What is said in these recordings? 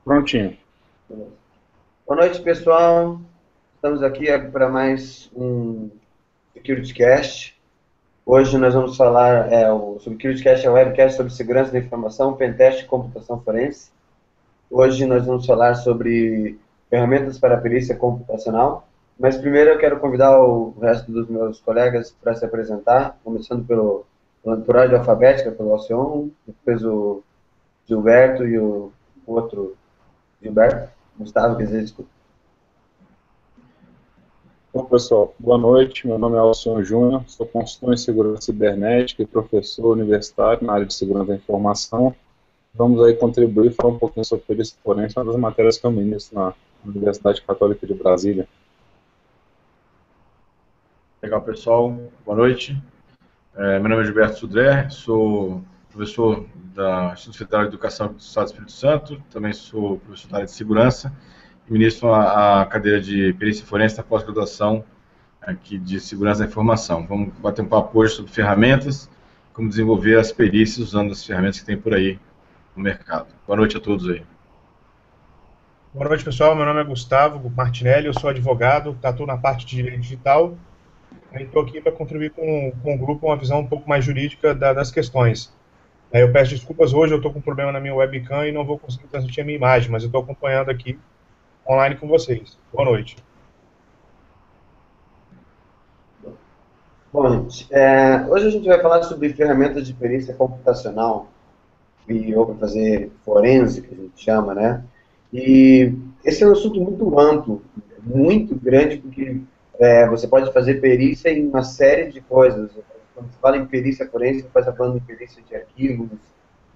Prontinho. Boa noite, pessoal. Estamos aqui para mais um SecurityCast. Hoje nós vamos falar, o SecurityCast é um webcast sobre segurança da informação, pentest e computação forense. Hoje nós vamos falar sobre ferramentas para a perícia computacional. Mas primeiro eu quero convidar o resto dos meus colegas para se apresentar, começando por ordem alfabética, pelo Alcion, depois o Gilberto e o outro Gilberto, Gustavo, quer dizer, desculpa. Bom, pessoal, boa noite. Meu nome é Alcion Júnior, sou consultor em segurança cibernética e professor universitário na área de segurança da informação. Vamos aí contribuir e falar um pouquinho sobre perícia forense, uma das matérias que eu ministro na Universidade Católica de Brasília. Legal, pessoal. Boa noite. Meu nome é Gilberto Sudré, sou professor da Instituto Federal de Educação do Estado do Espírito Santo, também sou professor da área de segurança e ministro a cadeira de perícia forense da pós-graduação aqui de segurança da informação. Vamos bater um papo hoje sobre ferramentas, como desenvolver as perícias usando as ferramentas que tem por aí no mercado. Boa noite a todos aí. Boa noite, pessoal. Meu nome é Gustavo Martinelli, eu sou advogado, atuo na parte de direito digital. Estou aqui para contribuir com o grupo uma visão um pouco mais jurídica das questões. Eu peço desculpas hoje, eu estou com um problema na minha webcam e não vou conseguir transmitir a minha imagem, mas eu estou acompanhando aqui online com vocês. Boa noite. Bom, gente, hoje a gente vai falar sobre ferramentas de perícia computacional, ou para fazer forense, que a gente chama, né? E esse é um assunto muito amplo, muito grande, porque você pode fazer perícia em uma série de coisas. Quando você fala em perícia forense, você pode estar falando em perícia de arquivos,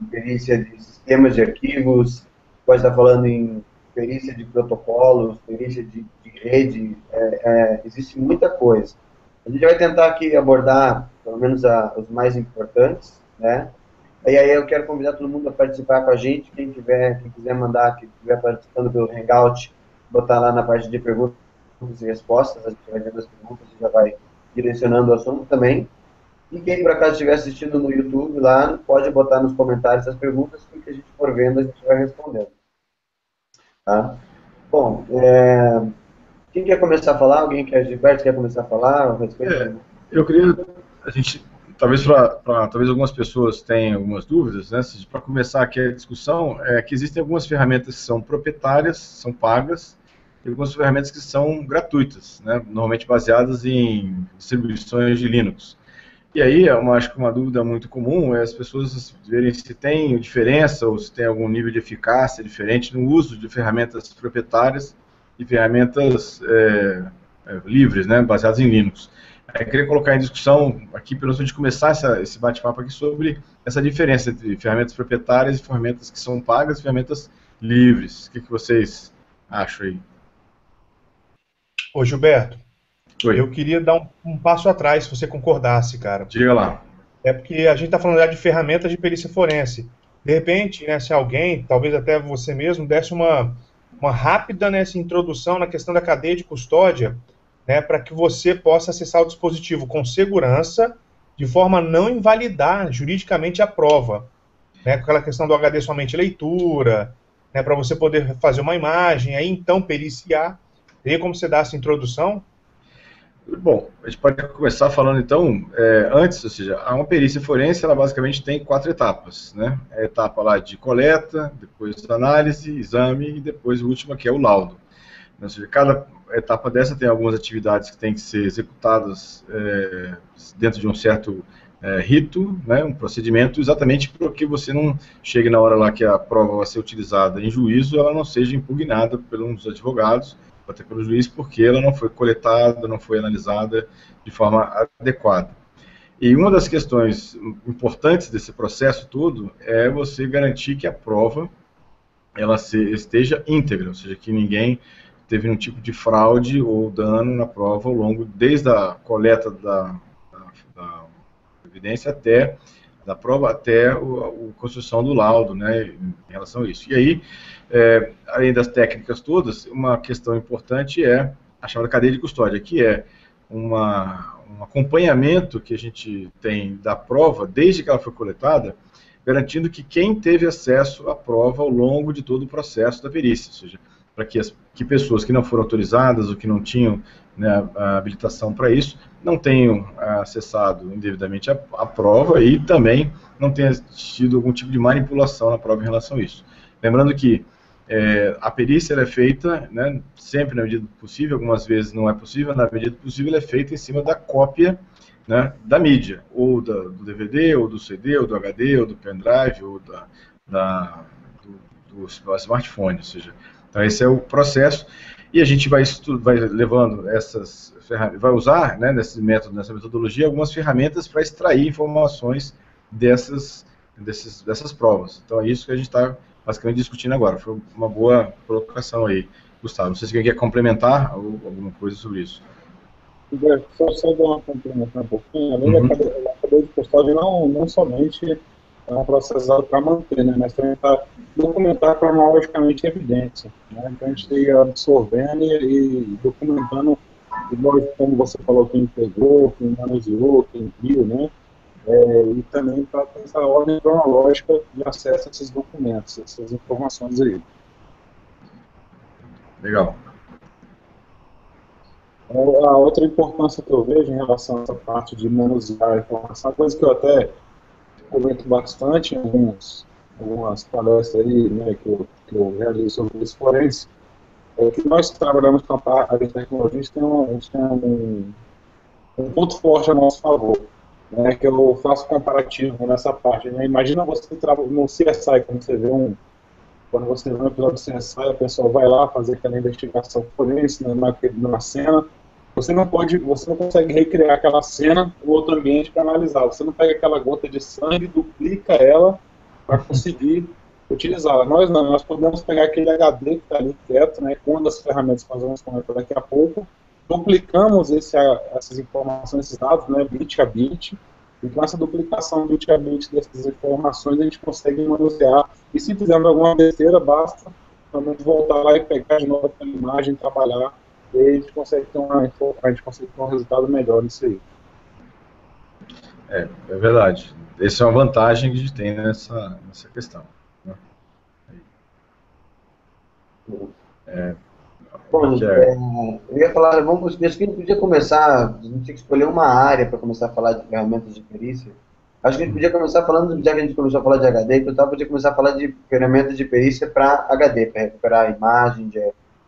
em perícia de sistemas de arquivos, pode estar falando em perícia de protocolos, perícia de rede, existe muita coisa. A gente vai tentar aqui abordar, pelo menos, os mais importantes, né? E aí eu quero convidar todo mundo a participar com a gente, quem quiser mandar, quem estiver participando pelo Hangout, botar lá na parte de perguntas e respostas, a gente vai vendo as perguntas e já vai direcionando o assunto também. E quem por acaso estiver assistindo no YouTube lá, pode botar nos comentários as perguntas, que o que a gente for vendo a gente vai respondendo. Tá? Bom, quem quer começar a falar? Alguém quer, Gilberto, quer começar a falar a respeito? Eu queria, a gente, talvez talvez algumas pessoas tenham algumas dúvidas, né? Para começar aqui a discussão, que existem algumas ferramentas que são proprietárias, são pagas, e algumas ferramentas que são gratuitas, né? Normalmente baseadas em distribuições de Linux. E aí, acho que uma dúvida muito comum é as pessoas verem se tem diferença ou se tem algum nível de eficácia diferente no uso de ferramentas proprietárias e ferramentas livres, né, baseadas em Linux. Eu queria colocar em discussão aqui, pelo menos de começar esse bate-papo aqui sobre essa diferença entre ferramentas proprietárias e ferramentas que são pagas e ferramentas livres. O que vocês acham aí? Ô, Gilberto, Oi. eu queria dar um passo atrás, se você concordasse, cara. Diga lá. Porque a gente está falando já de ferramentas de perícia forense. De repente, né, se alguém, talvez até você mesmo, desse uma rápida, né, introdução na questão da cadeia de custódia, né, para que você possa acessar o dispositivo com segurança, de forma a não invalidar juridicamente a prova. Né, com aquela questão do HD somente leitura, né, para você poder fazer uma imagem, aí então periciar. Teria como você dar essa introdução? Bom, a gente pode começar falando então, antes, ou seja, uma perícia forense, ela basicamente tem 4 etapas, né? A etapa lá de coleta, depois análise, exame e depois a última que é o laudo. Ou seja, cada etapa dessa tem algumas atividades que têm que ser executadas dentro de um certo rito, né, um procedimento, exatamente para que você não chegue na hora lá que a prova vai ser utilizada em juízo, ela não seja impugnada pelos advogados, até pelo juiz, porque ela não foi coletada, não foi analisada de forma adequada. E uma das questões importantes desse processo todo é você garantir que a prova ela esteja íntegra, ou seja, que ninguém teve nenhum tipo de fraude ou dano na prova ao longo, desde a coleta da evidência da prova até a construção do laudo, né, em relação a isso. E aí, além das técnicas todas, uma questão importante é a chamada cadeia de custódia, que é um acompanhamento que a gente tem da prova, desde que ela foi coletada, garantindo que quem teve acesso à prova ao longo de todo o processo da perícia, ou seja, para que pessoas que não foram autorizadas ou que não tinham, né, a habilitação para isso, não tenham acessado indevidamente a prova e também não tenha tido algum tipo de manipulação na prova em relação a isso. Lembrando que a perícia ela é feita, né, sempre na medida do possível, algumas vezes não é possível, na medida do possível ela é feita em cima da cópia, né, da mídia, ou do DVD, ou do CD, ou do HD, ou do pendrive, ou do smartphone, ou seja, então esse é o processo, e a gente vai levando essas ferramentas, vai usar, né, nessa metodologia, algumas ferramentas para extrair informações dessas provas. Então é isso que a gente está basicamente discutindo agora. Foi uma boa colocação aí, Gustavo. Não sei se você quer complementar alguma coisa sobre isso. Só dar uma complementar um pouquinho, além da cadeia de custódia não somente é um processo usado para manter, né, mas também para documentar cronologicamente a evidência. Né, então a gente tem absorvendo e documentando, como você falou, quem pegou, quem manuseou, quem viu, né, e também para ter essa ordem cronológica de acesso a esses documentos, essas informações aí. Legal. A outra importância que eu vejo em relação a essa parte de manusear a informação, coisa que eu até comento bastante em algumas palestras aí, né, que eu realizo sobre isso forense, é que nós que trabalhamos com a área de tecnologia, a gente tem um ponto forte a nosso favor, né, que eu faço comparativo nessa parte. Né? Imagina você no CSI, quando você vê um episódio de CSI, a pessoa vai lá fazer aquela investigação forense, né, na cena. Você não consegue recriar aquela cena ou outro ambiente para analisar. Você não pega aquela gota de sangue, duplica ela para conseguir utilizá-la. Nós podemos pegar aquele HD que está ali quieto, né, com uma das ferramentas que nós vamos comentar daqui a pouco, duplicamos essas informações, esses dados, né, bit a bit, e com essa duplicação bit a bit dessas informações a gente consegue manusear. E se fizermos alguma besteira, basta realmente voltar lá e pegar de novo aquela imagem, trabalhar, e aí a gente consegue ter um resultado melhor nisso aí. É verdade. Essa é uma vantagem que a gente tem nessa questão. Né? Bom, eu ia falar, acho que a gente podia começar, a gente tinha que escolher uma área para começar a falar de ferramentas de perícia. Acho que a gente podia começar falando, já que a gente começou a falar de HD, então podia começar a falar de ferramentas de perícia para HD, para recuperar imagem,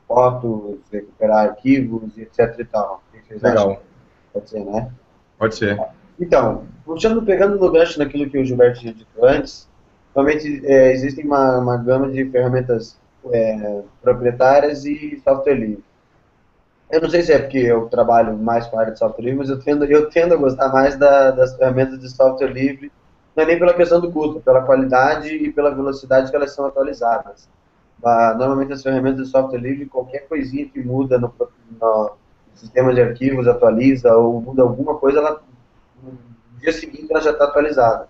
fotos, recuperar arquivos, etc. e tal. O que vocês Legal. acham? Pode ser, né? Pode ser. Então, pegando no gancho naquilo que o Gilberto tinha dito antes, realmente existem uma gama de ferramentas proprietárias e software livre. Eu não sei se é porque eu trabalho mais com a área de software livre, mas eu tendo a gostar mais das ferramentas de software livre, não é nem pela questão do custo, pela qualidade e pela velocidade que elas são atualizadas. Normalmente as ferramentas de software livre, qualquer coisinha que muda no sistema de arquivos, atualiza ou muda alguma coisa, no dia seguinte ela já está atualizada.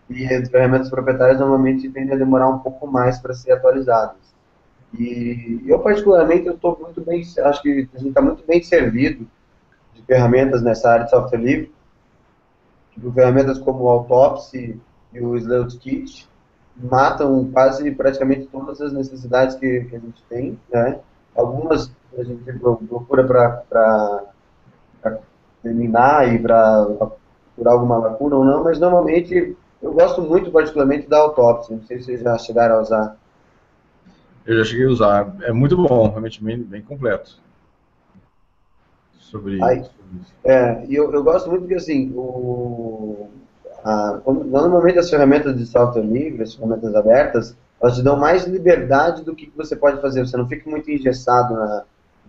E as ferramentas proprietárias normalmente tendem a demorar um pouco mais para ser atualizadas. E eu particularmente estou muito bem, acho que a gente está muito bem servido de ferramentas nessa área de software livre, tipo, ferramentas como o Autopsy e o Sleuthkit matam praticamente todas as necessidades que a gente tem, né? Algumas a gente procura para terminar e para curar alguma lacuna ou não, mas normalmente eu gosto muito particularmente da Autopsy, não sei se vocês já chegaram a usar. Eu já cheguei a usar, é muito bom, realmente bem completo. Sobre isso. E eu gosto muito porque, assim, normalmente as ferramentas de software livre, as ferramentas abertas, elas te dão mais liberdade do que você pode fazer. Você não fica muito engessado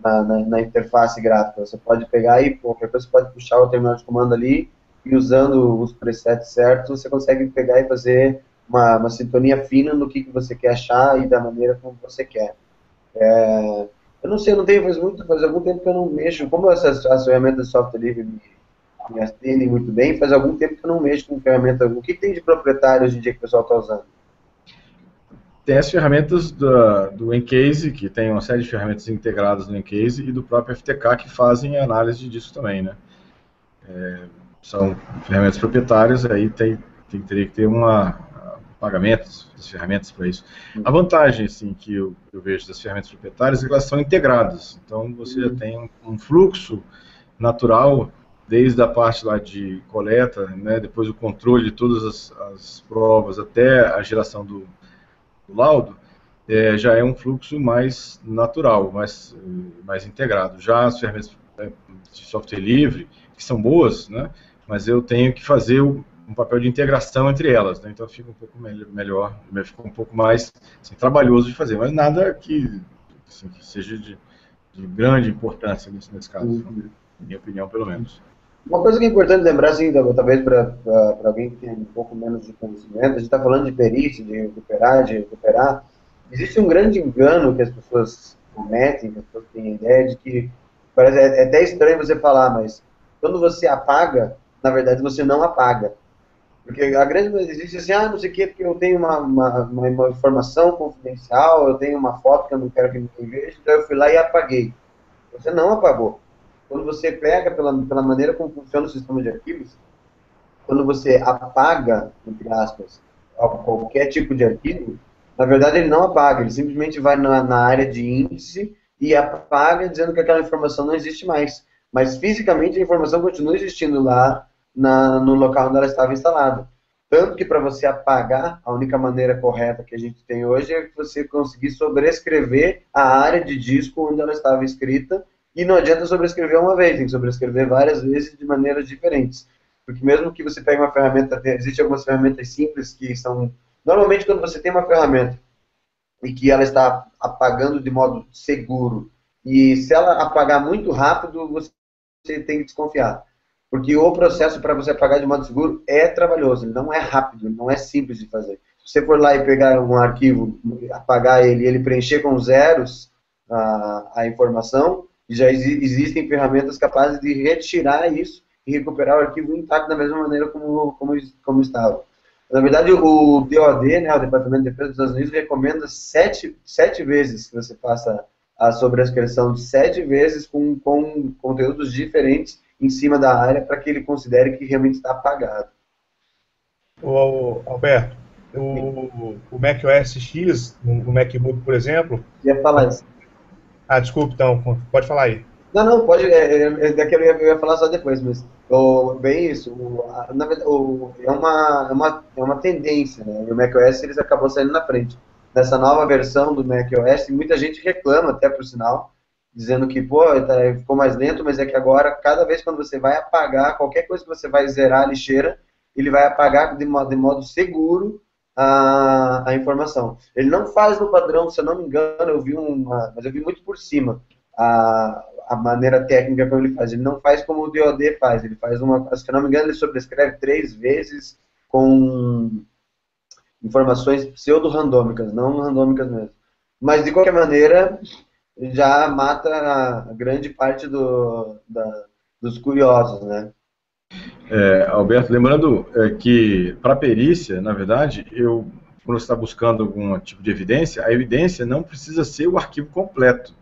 na interface gráfica. Você pode pegar e qualquer coisa, você pode puxar o terminal de comando ali e usando os presets certos, você consegue pegar e fazer uma sintonia fina no que você quer achar e da maneira como você quer. Eu não sei, faz algum tempo que eu não mexo, como as ferramentas de software livre me atendem muito bem, faz algum tempo que eu não mexo com ferramenta. O que tem de proprietário hoje em dia que o pessoal está usando? Tem as ferramentas do Encase, que tem uma série de ferramentas integradas no Encase, e do próprio FTK, que fazem análise de disco também, né? São ferramentas proprietárias, aí teria que ter pagamentos, das ferramentas para isso. A vantagem assim, que eu vejo das ferramentas proprietárias é que elas são integradas. Então, você já tem um fluxo natural, desde a parte lá de coleta, né, depois o controle de todas as provas, até a geração do laudo, já é um fluxo mais natural, mais integrado. Já as ferramentas de software livre, que são boas, né, mas eu tenho que fazer um papel de integração entre elas, né, então fica um pouco melhor, fica um pouco mais assim, trabalhoso de fazer, mas nada que, assim, que seja de grande importância nesse caso, na minha opinião, pelo menos. Uma coisa que é importante lembrar, assim, talvez para alguém que tem um pouco menos de conhecimento, a gente está falando de perícia, de recuperar. Existe um grande engano que as pessoas cometem, que as pessoas têm a ideia de que, parece, é até estranho você falar, mas quando você apaga, na verdade você não apaga. Porque a grande existe assim, não sei o que, porque eu tenho uma informação confidencial, eu tenho uma foto que eu não quero que ninguém veja, então eu fui lá e apaguei. Você não apagou. Quando você pega, pela maneira como funciona o sistema de arquivos, quando você apaga, entre aspas, qualquer tipo de arquivo, na verdade ele não apaga, ele simplesmente vai na área de índice e apaga dizendo que aquela informação não existe mais. Mas fisicamente a informação continua existindo lá no local onde ela estava instalada. Tanto que para você apagar, a única maneira correta que a gente tem hoje é você conseguir sobrescrever a área de disco onde ela estava escrita. E não adianta sobrescrever uma vez, tem que sobrescrever várias vezes de maneiras diferentes. Porque mesmo que você pegue uma ferramenta, existem algumas ferramentas simples que são... Normalmente quando você tem uma ferramenta e que ela está apagando de modo seguro, e se ela apagar muito rápido, você tem que desconfiar. Porque o processo para você apagar de modo seguro é trabalhoso, ele não é rápido, ele não é simples de fazer. Se você for lá e pegar um arquivo, apagar ele e ele preencher com zeros a informação, já existem ferramentas capazes de retirar isso e recuperar o arquivo intacto da mesma maneira como estava. Na verdade, o DoD, né, o Departamento de Defesa dos Estados Unidos, recomenda 7 vezes que você faça a sobrescrição de 7 vezes com conteúdos diferentes em cima da área para que ele considere que realmente está apagado. Alberto, o macOS X, o MacBook, por exemplo... Ia falar isso. Desculpe, então, pode falar aí. Não, pode, daquele eu ia falar só depois, mas bem isso, na verdade, é uma tendência, né, e o macOS eles acabou saindo na frente. Nessa nova versão do macOS, muita gente reclama, até por sinal, dizendo que, ficou mais lento, mas é que agora, cada vez quando você vai apagar, qualquer coisa que você vai zerar a lixeira, ele vai apagar de modo seguro a informação. Ele não faz no padrão, se eu não me engano, mas eu vi muito por cima a maneira técnica como ele faz. Ele não faz como o DoD faz, ele faz se eu não me engano, ele sobrescreve 3 vezes com informações pseudo-randômicas, não randômicas mesmo. Mas, de qualquer maneira, já mata a grande parte dos curiosos, né? Alberto, lembrando que para perícia, na verdade, quando você está buscando algum tipo de evidência, a evidência não precisa ser o arquivo completo.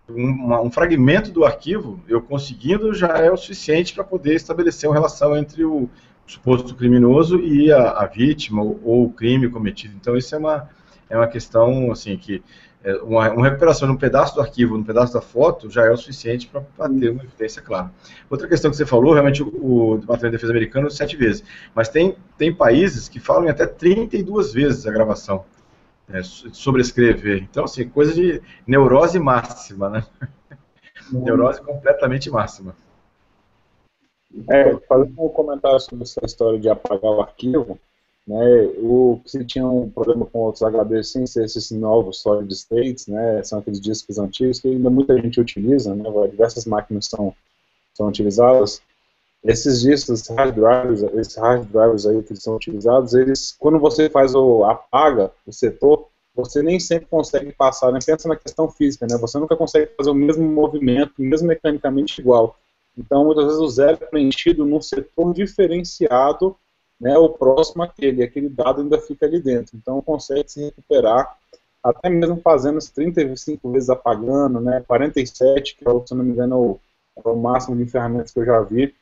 Um fragmento do arquivo, eu conseguindo, já é o suficiente para poder estabelecer uma relação entre o suposto criminoso e a vítima ou o crime cometido. Então, isso é uma questão assim, que uma recuperação de um pedaço do arquivo, um pedaço da foto, já é o suficiente para ter uma evidência clara. Outra questão que você falou, realmente o Departamento de Defesa americano 7 vezes, mas tem países que falam em até 32 vezes a gravação, sobrescrever. Então, assim, coisa de neurose máxima, né? Neurose completamente máxima. Fazendo um comentário sobre essa história de apagar o arquivo, né, se tinha um problema com outros HDs sem ser esses novos solid states, né, são aqueles discos antigos que ainda muita gente utiliza, né, diversas máquinas são utilizadas. Esses discos, esses hard drives aí que são utilizados, quando você faz apaga o setor, você nem sempre consegue passar, né, pensa na questão física, né, você nunca consegue fazer o mesmo movimento, mesmo mecanicamente igual. Então, muitas vezes o zero é preenchido num setor diferenciado, né, o próximo aquele dado ainda fica ali dentro. Então, consegue se recuperar, até mesmo fazendo as 35 vezes apagando, né, 47, que se eu não me engano é o máximo de ferramentas que eu já vi.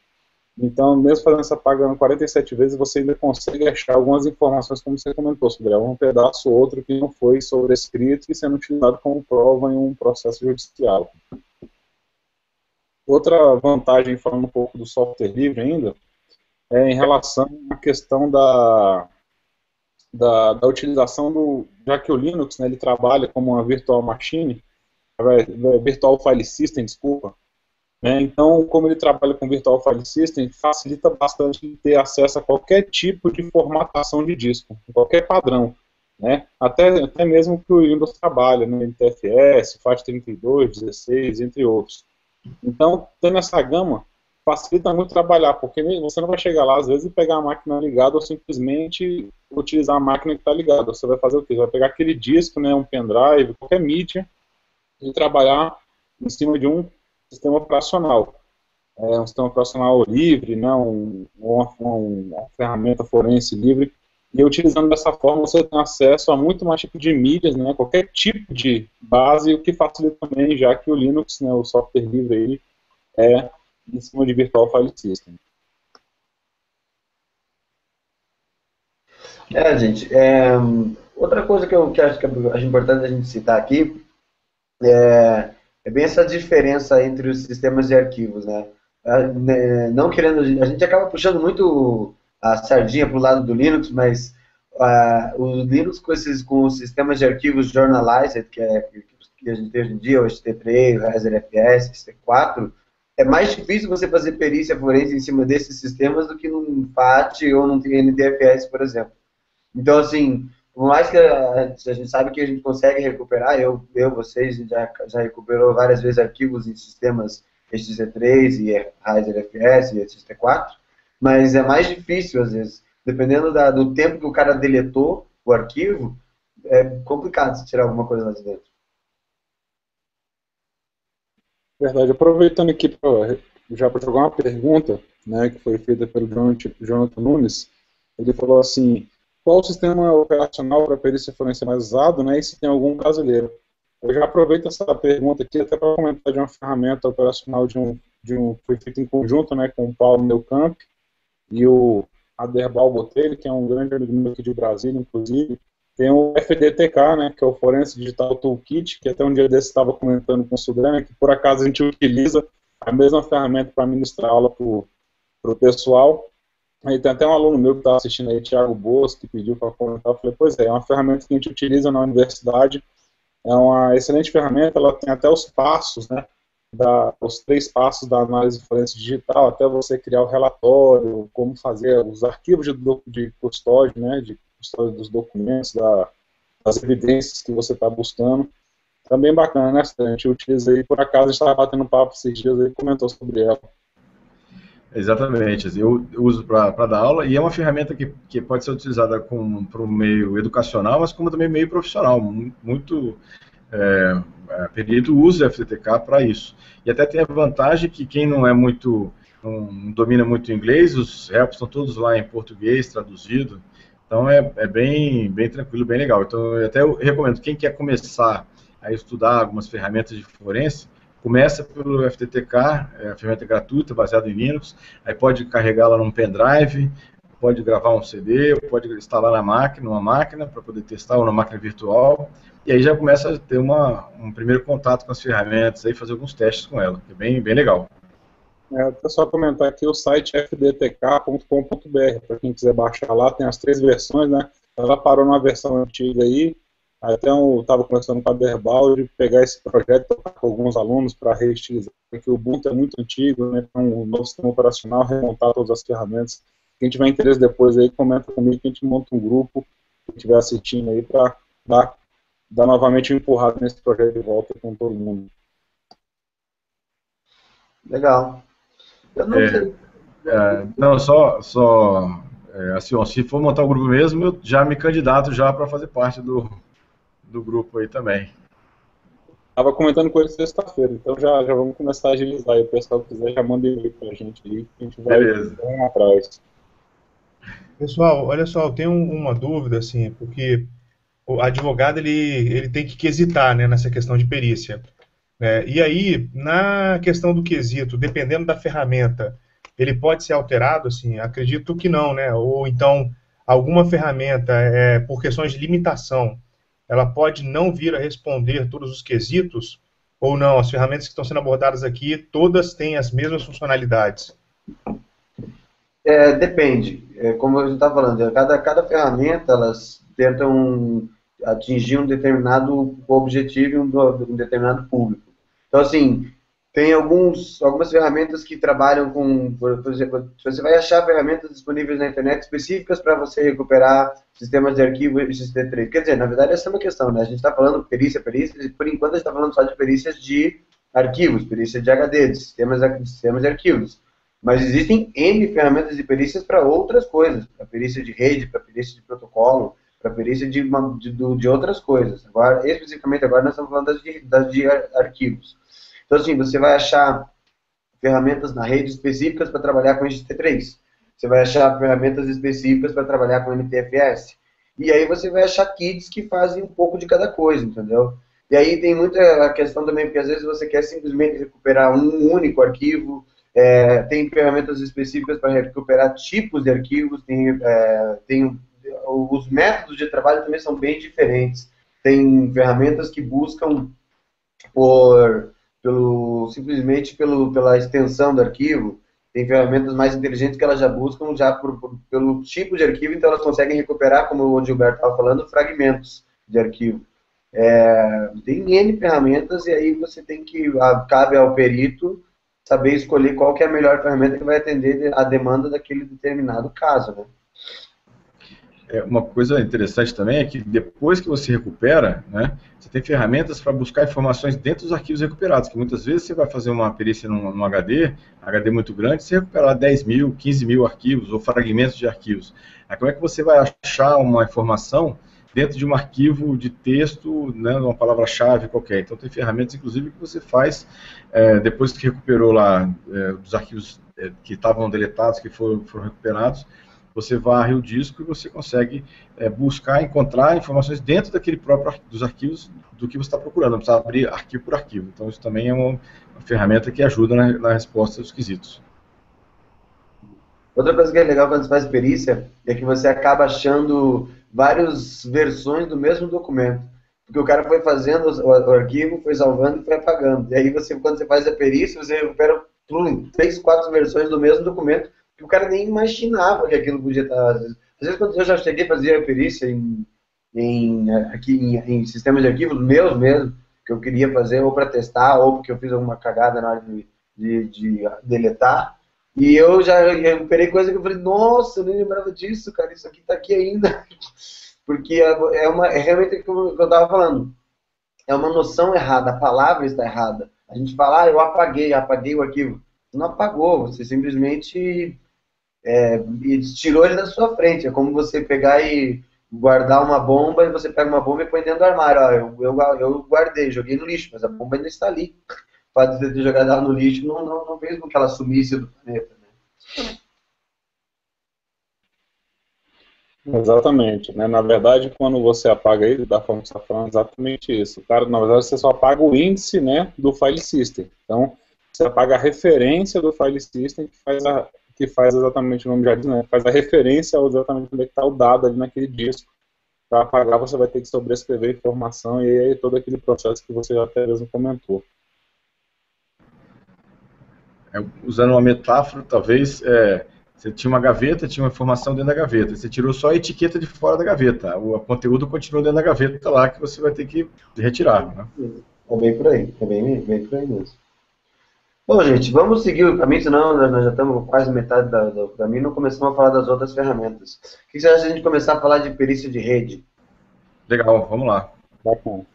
Então, mesmo fazendo essa pagando 47 vezes, você ainda consegue achar algumas informações, como você comentou, sobre um pedaço ou outro que não foi sobrescrito e sendo utilizado como prova em um processo judicial. Outra vantagem, falando um pouco do software livre ainda, é em relação à questão da utilização já que o Linux, né, ele trabalha como uma virtual machine, virtual file system, desculpa, né, então, como ele trabalha com virtual file system, facilita bastante ter acesso a qualquer tipo de formatação de disco, qualquer padrão, né, até mesmo que o Windows trabalha, né, NTFS, FAT32, 16, entre outros. Então, tendo essa gama, facilita muito trabalhar, porque você não vai chegar lá, às vezes, e pegar a máquina ligada ou simplesmente utilizar a máquina que está ligada. Você vai fazer o quê? Você vai pegar aquele disco, né, um pendrive, qualquer mídia, e trabalhar em cima de um sistema operacional. Um sistema operacional livre, né, uma ferramenta forense livre, e utilizando dessa forma você tem acesso a muito mais tipo de mídias, né, qualquer tipo de base, o que facilita também, já que o Linux, né, o software livre, ele é em cima de Virtual File System. Gente, outra coisa que eu acho que é importante a gente citar aqui é bem essa diferença entre os sistemas de arquivos, né? Não querendo, a gente acaba puxando muito a sardinha para o lado do Linux, mas o Linux com os sistemas de arquivos journalized, que a gente tem hoje em dia, o ST3, o RaserFS, o ST4, é mais difícil você fazer perícia forense em cima desses sistemas do que num FAT ou num NTFS, por exemplo. Então, assim, por mais que a gente sabe que a gente consegue recuperar, vocês, já recuperou várias vezes arquivos em sistemas ST3 e RaserFS e ST4, mas é mais difícil, às vezes. Dependendo do tempo que o cara deletou o arquivo, é complicado se tirar alguma coisa lá de dentro. Verdade. Aproveitando aqui já para jogar uma pergunta, né, que foi feita pelo Jonathan Nunes, ele falou assim: qual o sistema operacional para perícia forense mais usado, né, e se tem algum brasileiro? Eu já aproveito essa pergunta aqui até para comentar de uma ferramenta operacional foi feita em conjunto, né, com o Paulo Neucamp e o Aderbal Botelho, que é um grande amigo meu aqui de Brasília, inclusive. Tem o FDTK, né, que é o Forense Digital Toolkit, que até um dia desse estava comentando com o Sudrena, que por acaso a gente utiliza a mesma ferramenta para ministrar aula para o pessoal. Aí tem até um aluno meu que está assistindo aí, Thiago Boas, que pediu para comentar. Eu falei, pois é uma ferramenta que a gente utiliza na universidade, é uma excelente ferramenta, ela tem até os passos, né, os 3 passos da análise forense digital, até você criar o relatório, como fazer os arquivos de custódia, né, de custódia dos documentos, das evidências que você está buscando. Também bacana, né, a gente utiliza aí, por acaso a gente estava batendo papo esses dias aí, comentou sobre ela. Exatamente, eu uso para dar aula e é uma ferramenta que pode ser utilizada para o meio educacional, mas como também meio profissional, muito perito usa o FTTK para isso. E até tem a vantagem que quem não domina muito inglês, os helps estão todos lá em português, traduzido, então é bem tranquilo, bem legal. Então eu até recomendo, quem quer começar a estudar algumas ferramentas de forense, começa pelo FTTK, a ferramenta gratuita, baseada em Linux, aí pode carregá-la num pendrive, pode gravar um CD, pode instalar numa máquina para poder testar, ou na máquina virtual, e aí já começa a ter um primeiro contato com as ferramentas, aí fazer alguns testes com ela, que é bem legal. É só comentar aqui o site fdtk.com.br, para quem quiser baixar lá, tem as 3 versões, né? Ela parou numa versão antiga aí, até eu estava conversando com a Derbal de pegar esse projeto com alguns alunos para reestilizar, porque o Ubuntu é muito antigo, né? Então, um novo sistema operacional, remontar todas as ferramentas. Quem tiver interesse depois aí, comenta comigo que a gente monta um grupo, quem estiver assistindo aí, para dar novamente um empurrado nesse projeto de volta com todo mundo. Legal. Eu não sei. Não, assim, ó, se for montar o grupo mesmo, eu já me candidato já para fazer parte do grupo aí também. Estava comentando com ele sexta-feira, então já vamos começar a agilizar. E o pessoal que quiser já manda e-mail para a gente aí, que a gente vai atrás. Pessoal, olha só, eu tenho uma dúvida, assim, porque o advogado ele tem que quesitar, né, nessa questão de perícia. E aí, na questão do quesito, dependendo da ferramenta, ele pode ser alterado, assim? Acredito que não, né? Ou então, alguma ferramenta, por questões de limitação, ela pode não vir a responder todos os quesitos, ou não? As ferramentas que estão sendo abordadas aqui, todas têm as mesmas funcionalidades? Depende. Como a gente está falando, cada ferramenta, elas tentam atingir um determinado objetivo e um determinado público. Então, assim, tem algumas ferramentas que trabalham com, por exemplo, você vai achar ferramentas disponíveis na internet específicas para você recuperar sistemas de arquivo XT3. Quer dizer, na verdade, essa é uma questão, né? A gente está falando perícia, e por enquanto a gente está falando só de perícias de arquivos, perícia de HD, de sistemas de arquivos. Mas existem N ferramentas de perícias para outras coisas, para perícia de rede, para perícia de protocolo, para perícia de outras coisas. Agora, especificamente agora, nós estamos falando das de arquivos. Então, assim, você vai achar ferramentas na rede específicas para trabalhar com XT3. Você vai achar ferramentas específicas para trabalhar com NTFS. E aí você vai achar kits que fazem um pouco de cada coisa, entendeu? E aí tem muita questão também, porque às vezes você quer simplesmente recuperar um único arquivo. Tem ferramentas específicas para recuperar tipos de arquivos, os métodos de trabalho também são bem diferentes. Tem ferramentas que buscam simplesmente pela extensão do arquivo. Tem ferramentas mais inteligentes que elas já buscam pelo tipo de arquivo, então elas conseguem recuperar, como o Gilberto estava falando, fragmentos de arquivo. Tem N ferramentas e aí você cabe ao perito saber escolher qual que é a melhor ferramenta que vai atender a demanda daquele determinado caso, né? Uma coisa interessante também é que depois que você recupera, né, você tem ferramentas para buscar informações dentro dos arquivos recuperados, que muitas vezes você vai fazer uma perícia num HD muito grande, você recuperar 10 mil, 15 mil arquivos ou fragmentos de arquivos. Aí como é que você vai achar uma informação dentro de um arquivo de texto, né, uma palavra-chave qualquer? Então tem ferramentas, inclusive, que você faz depois que recuperou lá dos arquivos que estavam deletados, que foram recuperados, você varre o disco e você consegue buscar, encontrar informações dentro daquele próprio dos arquivos do que você está procurando, não precisa abrir arquivo por arquivo. Então isso também é uma ferramenta que ajuda na resposta dos quesitos. Outra coisa que é legal quando você faz perícia é que você acaba achando várias versões do mesmo documento. Porque o cara foi fazendo o arquivo, foi salvando e foi apagando. E aí quando você faz a perícia, você recupera 3, 4 versões do mesmo documento que o cara nem imaginava que aquilo podia estar. Às vezes quando eu já cheguei a fazer a perícia em sistemas de arquivos meus mesmo, que eu queria fazer ou para testar, ou porque eu fiz alguma cagada na hora de deletar, e eu já recuperei coisa que eu falei, nossa, eu nem lembrava disso, cara, isso aqui tá aqui ainda. Porque realmente o que eu estava falando. É uma noção errada, a palavra está errada. A gente fala, eu apaguei o arquivo. Não apagou, você simplesmente tirou ele da sua frente. É como você pegar e guardar uma bomba, e você pega uma bomba e põe dentro do armário. Eu guardei, joguei no lixo, mas a bomba ainda está ali. O fato de ter jogado ela no lixo não fez com que ela sumisse do planeta, né? Exatamente, né? Na verdade, quando você apaga ele, da forma que você está falando, exatamente isso. Cara, na verdade, você só apaga o índice, né, do file system. Então, você apaga a referência do file system que faz exatamente, o nome já diz, né? Faz a referência ao exatamente onde é que está o dado ali naquele disco. Para apagar, você vai ter que sobrescrever a informação e aí todo aquele processo que você já até mesmo comentou. Usando uma metáfora, talvez, você tinha uma gaveta, tinha uma informação dentro da gaveta, você tirou só a etiqueta de fora da gaveta, o conteúdo continua dentro da gaveta lá, que você vai ter que retirar, né? É bem por aí, bem por aí mesmo. Bom, gente, vamos seguir o caminho, senão nós já estamos quase metade do caminho e não começamos a falar das outras ferramentas. O que você acha de a gente começar a falar de perícia de rede? Legal, vamos lá. Bacana.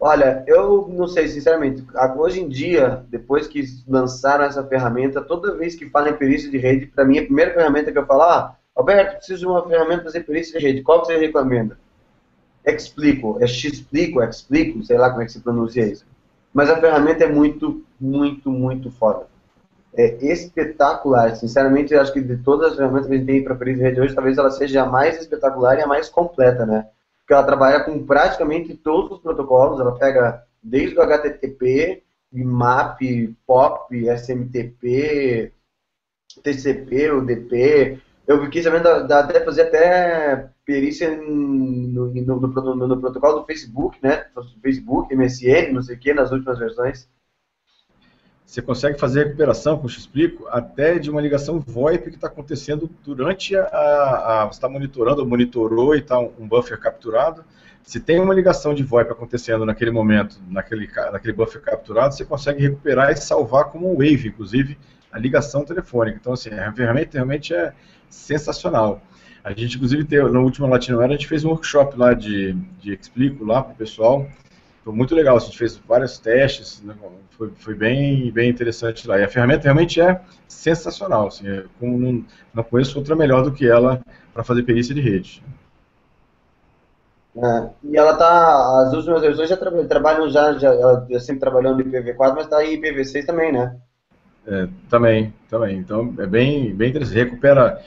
Olha, eu não sei, sinceramente, hoje em dia, depois que lançaram essa ferramenta, toda vez que falam em perícia de rede, para mim a primeira ferramenta que eu falo, Alberto, preciso de uma ferramenta para fazer perícia de rede, qual que você recomenda? Explico, Explico, sei lá como é que se pronuncia isso. Mas a ferramenta é muito, muito, muito foda. É espetacular, sinceramente, eu acho que de todas as ferramentas que a gente tem para perícia de rede hoje, talvez ela seja a mais espetacular e a mais completa, né? Porque ela trabalha com praticamente todos os protocolos, ela pega desde o HTTP, IMAP, POP, SMTP, TCP, UDP. Eu fiquei sabendo até fazer até perícia no protocolo do Facebook, né? Facebook, MSN, não sei o que, nas últimas versões. Você consegue fazer recuperação, como eu te explico, até de uma ligação VoIP que está acontecendo durante você está monitorando, ou monitorou e está um buffer capturado. Se tem uma ligação de VoIP acontecendo naquele momento, naquele buffer capturado, você consegue recuperar e salvar como um wave, inclusive, a ligação telefônica. Então, assim, a ferramenta realmente é sensacional. A gente, inclusive, no último Latinoera, a gente fez um workshop lá de Explico lá para o pessoal. Foi muito legal, a gente fez vários testes, né, foi bem, bem interessante lá. E a ferramenta realmente é sensacional, assim, não conheço outra melhor do que ela para fazer perícia de rede. E ela tá, as últimas versões trabalham ela já sempre trabalhou no IPv4, mas está em IPv6 também, né? Também. Então é bem, bem interessante. Recupera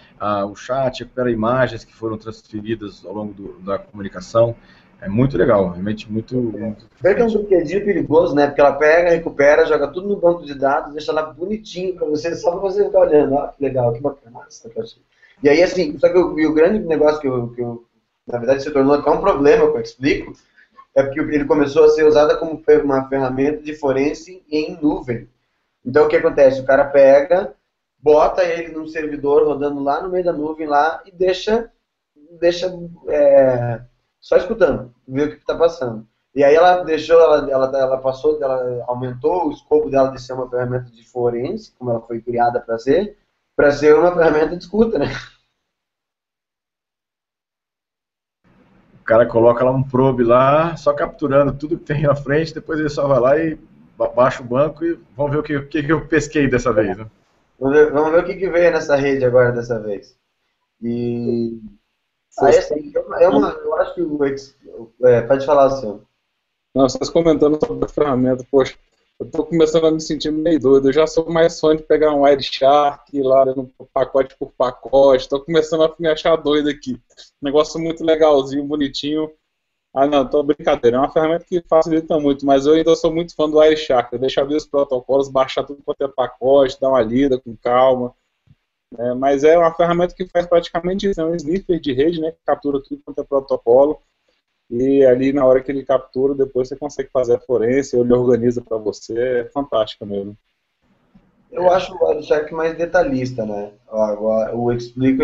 o chat, recupera imagens que foram transferidas ao longo da comunicação. É muito legal, realmente muito. É um brinquedinho perigoso, né? Porque ela pega, recupera, joga tudo no banco de dados, deixa lá bonitinho para você, só para você ficar olhando. Ó, que legal, que bacana. E aí, assim, só que o grande negócio que eu, na verdade, se tornou até um problema, que eu explico, é porque ele começou a ser usado como uma ferramenta de forense em nuvem. Então, o que acontece? O cara pega, bota ele num servidor rodando lá no meio da nuvem lá e deixa só escutando, ver o que está passando. E aí ela deixou, ela aumentou o escopo dela de ser uma ferramenta de forense, como ela foi criada para ser uma ferramenta de escuta, né? O cara coloca lá um probe lá, só capturando tudo que tem na frente, depois ele só vai lá e baixa o banco e vamos ver o que eu pesquei dessa vez, né? Vamos ver o que veio nessa rede agora dessa vez. E aí, assim, eu acho que pode falar, senhor. Não, vocês comentando sobre a ferramenta, poxa, eu estou começando a me sentir meio doido. Eu já sou mais fã de pegar um Wireshark, ir lá no pacote por pacote. Estou começando a me achar doido aqui. Negócio muito legalzinho, bonitinho. Ah, não, tô brincadeira. É uma ferramenta que facilita muito, mas eu ainda sou muito fã do Wireshark. Eu deixo abrir os protocolos, baixar tudo quanto é pacote, dar uma lida com calma. Mas é uma ferramenta que faz praticamente isso. É um sniffer de rede, né? Que captura tudo quanto é protocolo. E ali, na hora que ele captura, depois você consegue fazer a forense, ele organiza para você. É fantástica mesmo. Eu acho o Wireshark mais detalhista, né? Agora, o Explico,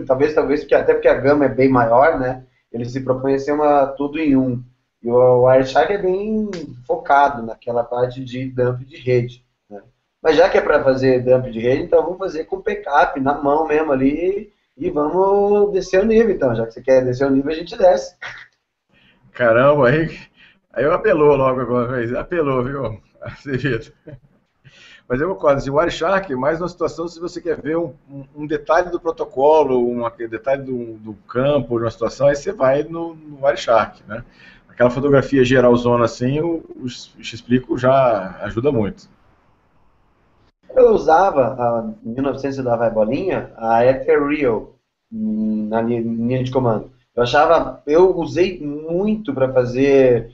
talvez porque a gama é bem maior, né? Ele se propõe a ser tudo em um. E o Wireshark é bem focado naquela parte de dump de rede, né? Mas já que é para fazer dump de rede, então vamos fazer com backup, na mão mesmo ali, e vamos descer o nível, então. Já que você quer descer o nível, a gente desce. Caramba, aí eu apelou logo agora, apelou, viu? Mas eu concordo, assim, o Wireshark, mais uma situação se você quer ver um detalhe do protocolo, um detalhe do campo, de uma situação, aí você vai no Wireshark, né? Aquela fotografia geralzona assim, o Xplico já ajuda muito. Eu usava, em 1900 da vai bolinha, a Ethereal na linha de comando. Eu usei muito para fazer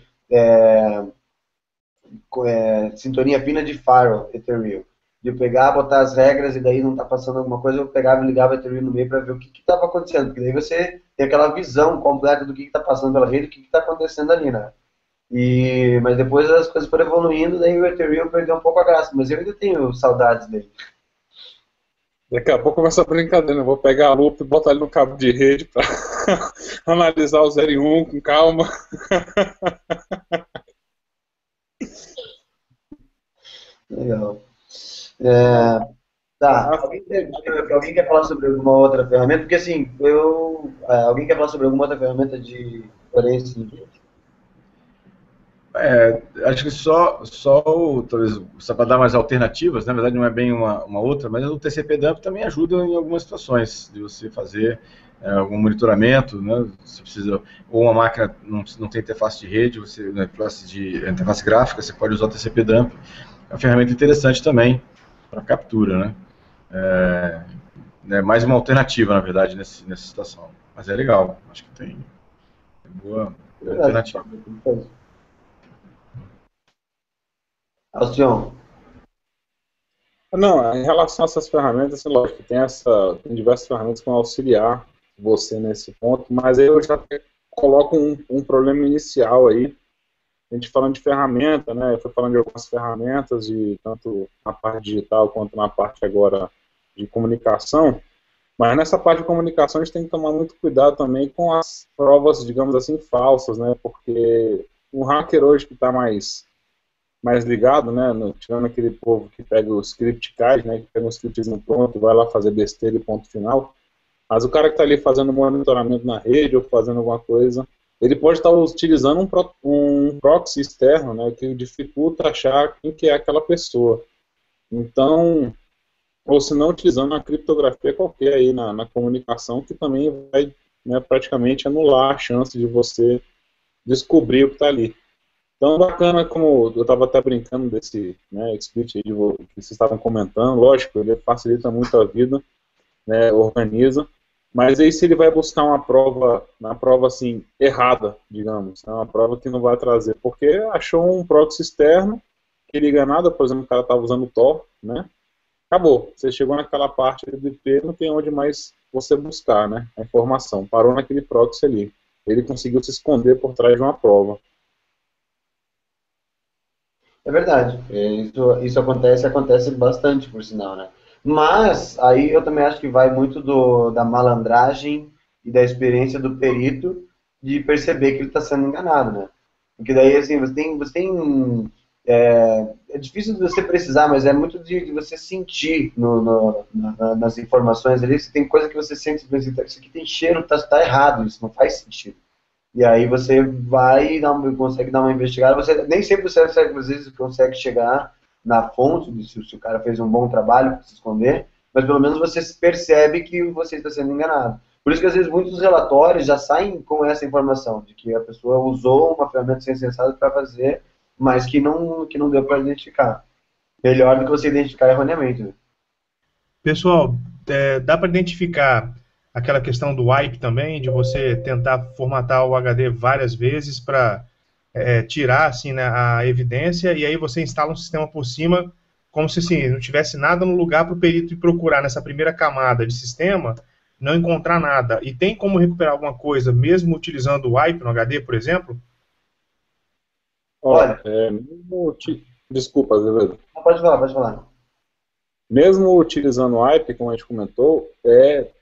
sintonia fina de firewall, Ethereal. De eu pegar, botar as regras e daí não tá passando alguma coisa, eu pegava e ligava o Ethereal no meio para ver o que estava acontecendo. Porque daí você tem aquela visão completa do que está passando pela rede, o que está acontecendo ali, né? Mas depois as coisas foram evoluindo, daí o Ethereal perdeu um pouco a graça. Mas eu ainda tenho saudades dele. Daqui a pouco começa a brincadeira, eu vou pegar a lupa e botar ele no cabo de rede para analisar o 0 e 1 com calma. Legal. Tá. Alguém quer falar sobre alguma outra ferramenta? Porque assim, alguém quer falar sobre alguma outra ferramenta de forense? Acho que talvez, só para dar mais alternativas, na verdade não é bem uma outra, mas o TCP dump também ajuda em algumas situações de você fazer algum monitoramento, né? Você precisa, ou uma máquina não tem interface de rede, interface gráfica, você pode usar o TCP dump. É uma ferramenta interessante também para captura, né? É mais uma alternativa, na verdade, nessa situação. Mas é legal, acho que tem boa alternativa. Alcion. Não, em relação a essas ferramentas, assim, lógico, tem diversas ferramentas que vão auxiliar você nesse ponto, mas aí eu já coloco um problema inicial aí, a gente falando de ferramenta, né, eu fui falando de algumas ferramentas, tanto na parte digital quanto na parte agora de comunicação, mas nessa parte de comunicação a gente tem que tomar muito cuidado também com as provas, digamos assim, falsas, né, porque um hacker hoje que está mais ligado, né, tirando aquele povo que pega o script card, né, que pega um scriptzinho pronto e vai lá fazer besteira e ponto final, mas o cara que está ali fazendo monitoramento na rede ou fazendo alguma coisa, ele pode estar utilizando um proxy externo, né, que dificulta achar quem que é aquela pessoa. Então, ou se não utilizando uma criptografia qualquer aí na comunicação, que também vai, né, praticamente anular a chance de você descobrir o que está ali. Então, bacana, como eu estava até brincando desse, né, split aí que vocês estavam comentando, lógico, ele facilita muito a vida, né, organiza, mas aí se ele vai buscar uma prova assim, errada, digamos, né, uma prova que não vai trazer, porque achou um proxy externo, que liga nada, por exemplo, o cara estava usando o Tor, né, acabou, você chegou naquela parte do IP, não tem onde mais você buscar, né, a informação, parou naquele proxy ali, ele conseguiu se esconder por trás de uma prova. É verdade. Isso acontece bastante, por sinal, né? Mas, aí eu também acho que vai muito da malandragem e da experiência do perito de perceber que ele está sendo enganado, né? Porque daí, assim, é difícil de você precisar, mas é muito de você sentir nas informações ali. Tem coisa que você sente, isso aqui tem cheiro, tá errado, isso não faz sentido. E aí você vai e consegue dar uma investigada. Nem sempre você às vezes consegue chegar na fonte, se o cara fez um bom trabalho para se esconder, mas pelo menos você percebe que você está sendo enganado. Por isso que às vezes muitos relatórios já saem com essa informação, de que a pessoa usou uma ferramenta sem sensata para fazer, mas que não deu para identificar. Melhor do que você identificar erroneamente. Né? Pessoal, dá para identificar aquela questão do wipe também, de você tentar formatar o HD várias vezes para tirar assim, né, a evidência, e aí você instala um sistema por cima, como se assim, não tivesse nada no lugar para o perito ir procurar nessa primeira camada de sistema, não encontrar nada. E tem como recuperar alguma coisa, mesmo utilizando o wipe no HD, por exemplo? Olha, Desculpa, Azevedo. pode falar, pode falar. Mesmo utilizando o IP, como a gente comentou,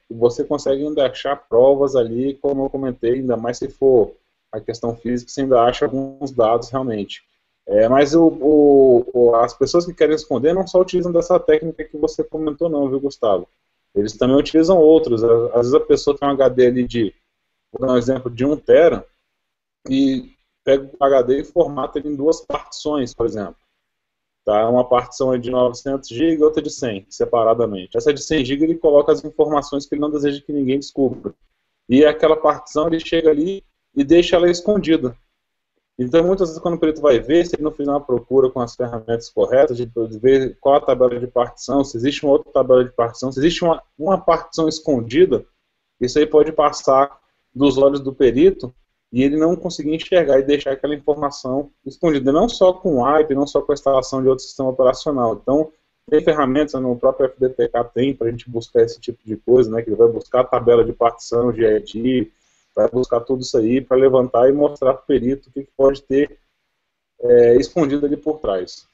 você consegue ainda achar provas ali, como eu comentei, ainda mais se for a questão física, você ainda acha alguns dados realmente. Mas as pessoas que querem esconder não só utilizam dessa técnica que você comentou não, viu, Gustavo? Eles também utilizam outros. Às vezes a pessoa tem um HD ali vou dar um exemplo, de 1 tera, e pega o HD e formata ele em 2 partições, por exemplo. Tá? Uma partição é de 900 GB, outra de 100, separadamente. Essa de 100 GB ele coloca as informações que ele não deseja que ninguém descubra. E aquela partição ele chega ali e deixa ela escondida. Então, muitas vezes, quando o perito vai ver, se ele não fizer uma procura com as ferramentas corretas, de ver qual a tabela de partição, se existe uma outra tabela de partição, se existe uma partição escondida, isso aí pode passar dos olhos do perito e ele não conseguir enxergar e deixar aquela informação escondida, não só com o wipe, não só com a instalação de outro sistema operacional. Então, tem ferramentas, no próprio FDTK tem, para a gente buscar esse tipo de coisa, né, que ele vai buscar a tabela de partição, de ID, vai buscar tudo isso aí para levantar e mostrar para o perito o que pode ter escondido ali por trás.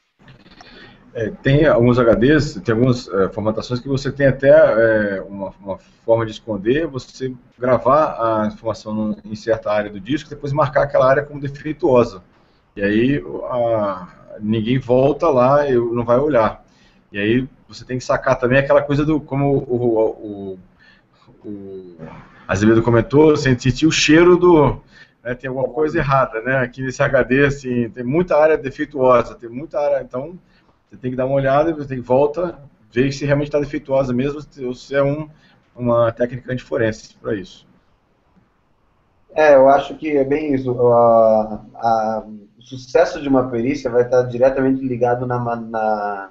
Tem alguns HDs, tem algumas formatações que você tem até uma forma de esconder, você gravar a informação em certa área do disco, depois marcar aquela área como defeituosa. E aí ninguém volta lá e não vai olhar. E aí você tem que sacar também aquela coisa do, como o Azevedo comentou, sentir o cheiro do... Né, tem alguma coisa errada, né? Aqui nesse HD, assim, tem muita área defeituosa, tem muita área, então... Você tem que dar uma olhada, você tem que voltar, ver se realmente está defeituosa mesmo, ou se é uma técnica antiforense para isso. Eu acho que é bem isso. O sucesso de uma perícia vai estar diretamente ligado na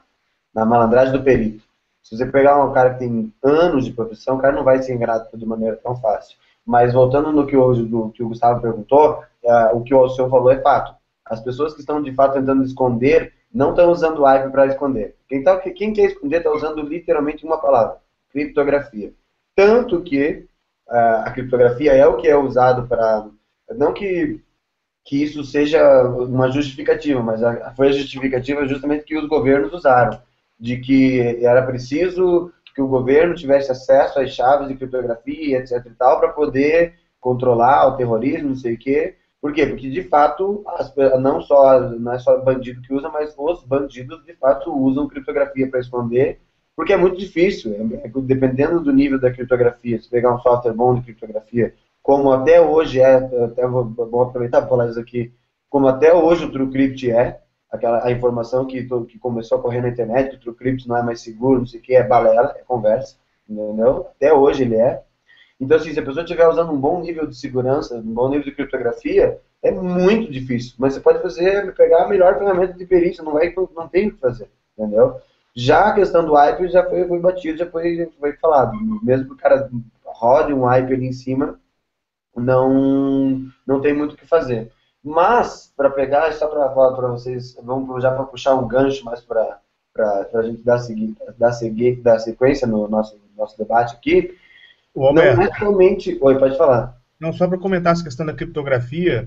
malandragem do perito. Se você pegar um cara que tem anos de profissão, o cara não vai ser enganado de maneira tão fácil. Mas voltando no que o Gustavo perguntou, o que o senhor falou é fato. As pessoas que estão de fato tentando esconder não estão usando o IP para esconder. Quem quer esconder está usando literalmente uma palavra, criptografia. Tanto que a criptografia é o que é usado para... Não que isso seja uma justificativa, mas foi a justificativa justamente que os governos usaram, de que era preciso que o governo tivesse acesso às chaves de criptografia, etc. e tal, para poder controlar o terrorismo, não sei o quê. Por quê? Porque, de fato, não é só bandido que usa, mas os bandidos, de fato, usam criptografia para esconder, porque é muito difícil, dependendo do nível da criptografia. Se pegar um software bom de criptografia, como até hoje até vou aproveitar para falar isso aqui, como até hoje o TrueCrypt a informação que começou a correr na internet, que o TrueCrypt não é mais seguro, não sei o que, é balela, é conversa, entendeu? Até hoje ele é. Então, assim, se a pessoa estiver usando um bom nível de segurança, um bom nível de criptografia, é muito difícil. Mas você pode pegar a melhor ferramenta de perícia, não tem o que fazer, entendeu? Já a questão do IP já foi batido, já foi falado. Mesmo que o cara rode um IP ali em cima, não tem muito o que fazer. Mas, para pegar, só para falar para vocês, vamos já para puxar um gancho mais para a gente dar sequência no nosso debate aqui. O Alberto, não é somente... Oi, pode falar. Não, só para comentar essa questão da criptografia,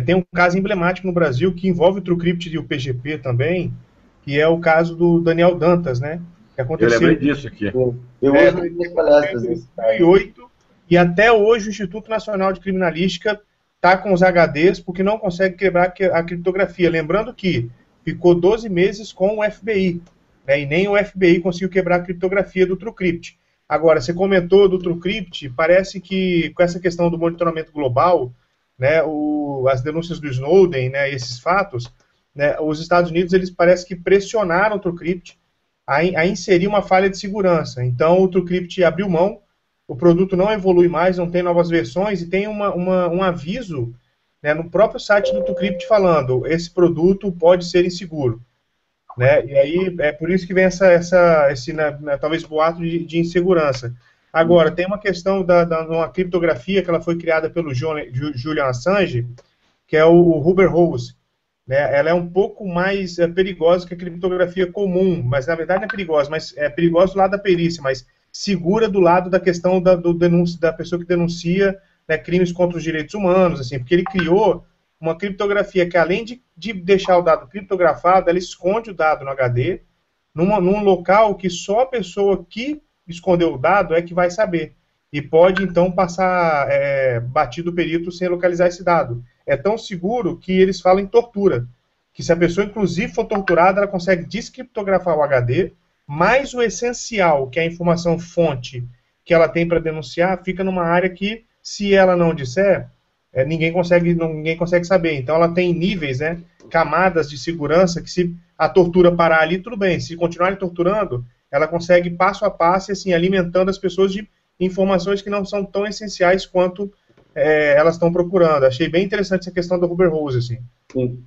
tem um caso emblemático no Brasil que envolve o TrueCrypt e o PGP também, que é o caso do Daniel Dantas, né? Que aconteceu, eu lembrei disso aqui. Eu uso nas minhas palestras. Em 2008, e até hoje o Instituto Nacional de Criminalística está com os HDs porque não consegue quebrar a criptografia. Lembrando que ficou 12 meses com o FBI, né, e nem o FBI conseguiu quebrar a criptografia do TrueCrypt. Agora, você comentou do TrueCrypt, parece que com essa questão do monitoramento global, né, as denúncias do Snowden, né, esses fatos, né, os Estados Unidos eles parece que pressionaram o TrueCrypt a inserir uma falha de segurança. Então o TrueCrypt abriu mão, o produto não evolui mais, não tem novas versões, e tem um aviso, né, no próprio site do TrueCrypt falando, esse produto pode ser inseguro. Né? E aí é por isso que vem esse talvez boato de insegurança. Agora, tem uma questão uma criptografia que ela foi criada pelo Julian Assange, que é o Rubber Hose. Né? Ela é um pouco mais perigosa que a criptografia comum, mas na verdade não é perigosa, mas é perigosa do lado da perícia, mas segura do lado da questão da pessoa que denuncia, né, crimes contra os direitos humanos, assim, porque ele criou uma criptografia que, além de deixar o dado criptografado, ela esconde o dado no HD, num local que só a pessoa que escondeu o dado é que vai saber. E pode, então, passar batido o perito sem localizar esse dado. É tão seguro que eles falam em tortura. Que se a pessoa, inclusive, for torturada, ela consegue descriptografar o HD, mas o essencial, que é a informação fonte que ela tem para denunciar, fica numa área que, se ela não disser, ninguém consegue saber. Então ela tem níveis, né, camadas de segurança, que se a tortura parar ali, tudo bem. Se continuarem torturando, ela consegue passo a passo, assim, alimentando as pessoas de informações que não são tão essenciais quanto elas estão procurando. Achei bem interessante essa questão do Rubber Hose, assim. Sim.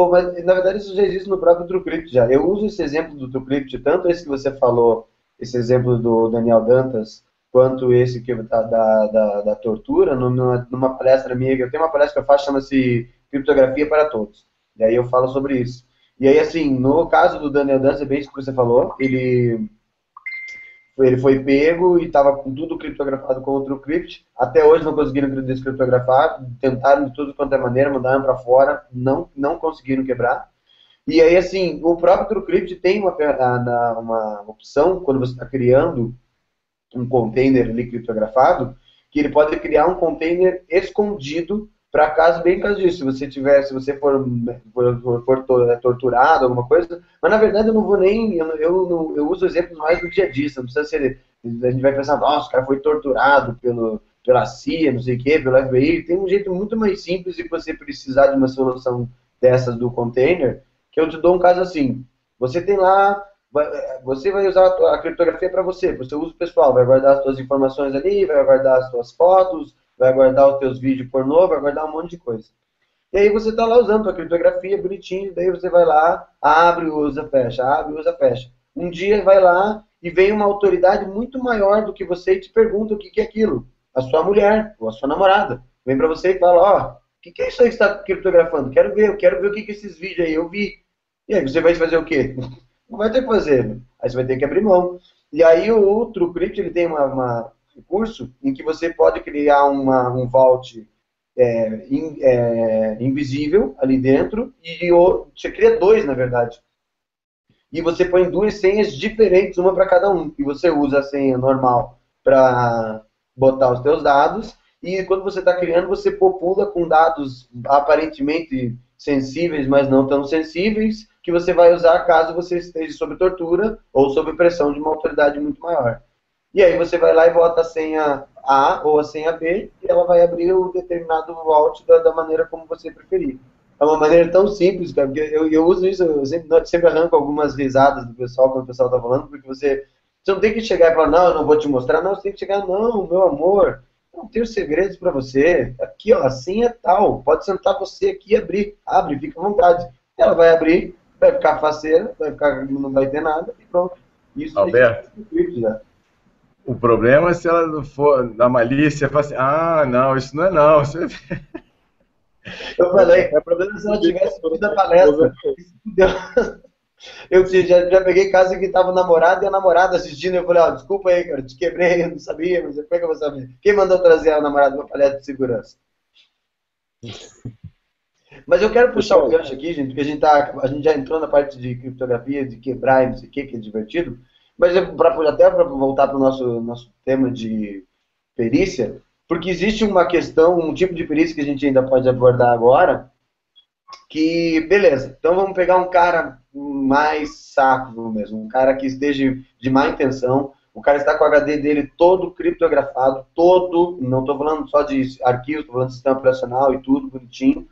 Mas, na verdade, isso já existe no próprio TrueCrypt já. Eu uso esse exemplo do TrueCrypt, tanto esse que você falou, esse exemplo do Daniel Dantas, quanto esse que da tortura, numa palestra minha, eu tenho uma palestra que eu faço, chama-se Criptografia para Todos. E aí eu falo sobre isso. E aí, assim, no caso do Daniel Dantas, é bem isso que você falou, ele foi pego e estava com tudo criptografado com o TrueCrypt. Até hoje não conseguiram descriptografar, tentaram de tudo quanto é maneira, mandaram para fora, não conseguiram quebrar. E aí, assim, o próprio TrueCrypt tem uma opção, quando você está criando um container ali criptografado, que ele pode criar um container escondido para bem caso disso, se você for torturado, alguma coisa, mas na verdade eu não vou nem, eu uso exemplos mais do dia a dia, não precisa ser, a gente vai pensar, nossa, o cara foi torturado pela CIA, não sei o que, pelo FBI, tem um jeito muito mais simples de você precisar de uma solução dessas do container, que eu te dou um caso assim, você tem lá, você vai usar a criptografia para você, para o seu uso pessoal, vai guardar as suas informações ali, vai guardar as suas fotos, vai guardar os teus vídeos pornô, vai guardar um monte de coisa. E aí você está lá usando a criptografia bonitinho, daí você vai lá, abre, usa, fecha, abre, usa, fecha. Um dia vai lá e vem uma autoridade muito maior do que você e te pergunta o que é aquilo. A sua mulher ou a sua namorada vem para você e fala, ó, o que é isso aí que você está criptografando? Eu quero ver o que é esses vídeos aí, eu vi. E aí você vai fazer o quê? Não vai ter que fazer. Aí você vai ter que abrir mão. E aí o TrueCrypt, ele tem um recurso em que você pode criar um vault invisível ali dentro, e você cria dois, na verdade. E você põe duas senhas diferentes, uma para cada um. E você usa a senha normal para botar os teus dados, e quando você está criando, você popula com dados aparentemente sensíveis, mas não tão sensíveis, que você vai usar caso você esteja sob tortura ou sob pressão de uma autoridade muito maior. E aí você vai lá e bota a senha A ou a senha B, e ela vai abrir o determinado vault da maneira como você preferir. É uma maneira tão simples, cara, porque eu uso isso, eu sempre arranco algumas risadas do pessoal quando o pessoal está falando, porque você não tem que chegar e falar, não, eu não vou te mostrar, não, você tem que chegar, não, meu amor, não tenho segredos para você, aqui, ó, a senha é tal, pode sentar você aqui e abrir, abre, fica à vontade. Ela vai abrir, vai ficar faceira, não vai ter nada, e pronto. Isso Alberto, né? O problema é se ela não for na malícia, fala assim, ah, não, isso não é não. Eu falei, o problema é se ela tivesse vindo a palestra. Eu já peguei caso que estava o namorado e a namorada assistindo, eu falei, ó, desculpa aí, cara, te quebrei, eu não sabia, mas como é que eu vou saber? Quem mandou trazer a namorada para palestra de segurança? Mas eu quero puxar o gancho aqui, gente, porque a gente já entrou na parte de criptografia, de quebrar e não sei o que é divertido, mas até para voltar para o nosso tema de perícia, porque existe uma questão, um tipo de perícia que a gente ainda pode abordar agora, que, beleza, então vamos pegar um cara mais saco mesmo, um cara que esteja de má intenção, o cara está com o HD dele todo criptografado, não estou falando só de arquivos, estou falando de sistema operacional e tudo, bonitinho,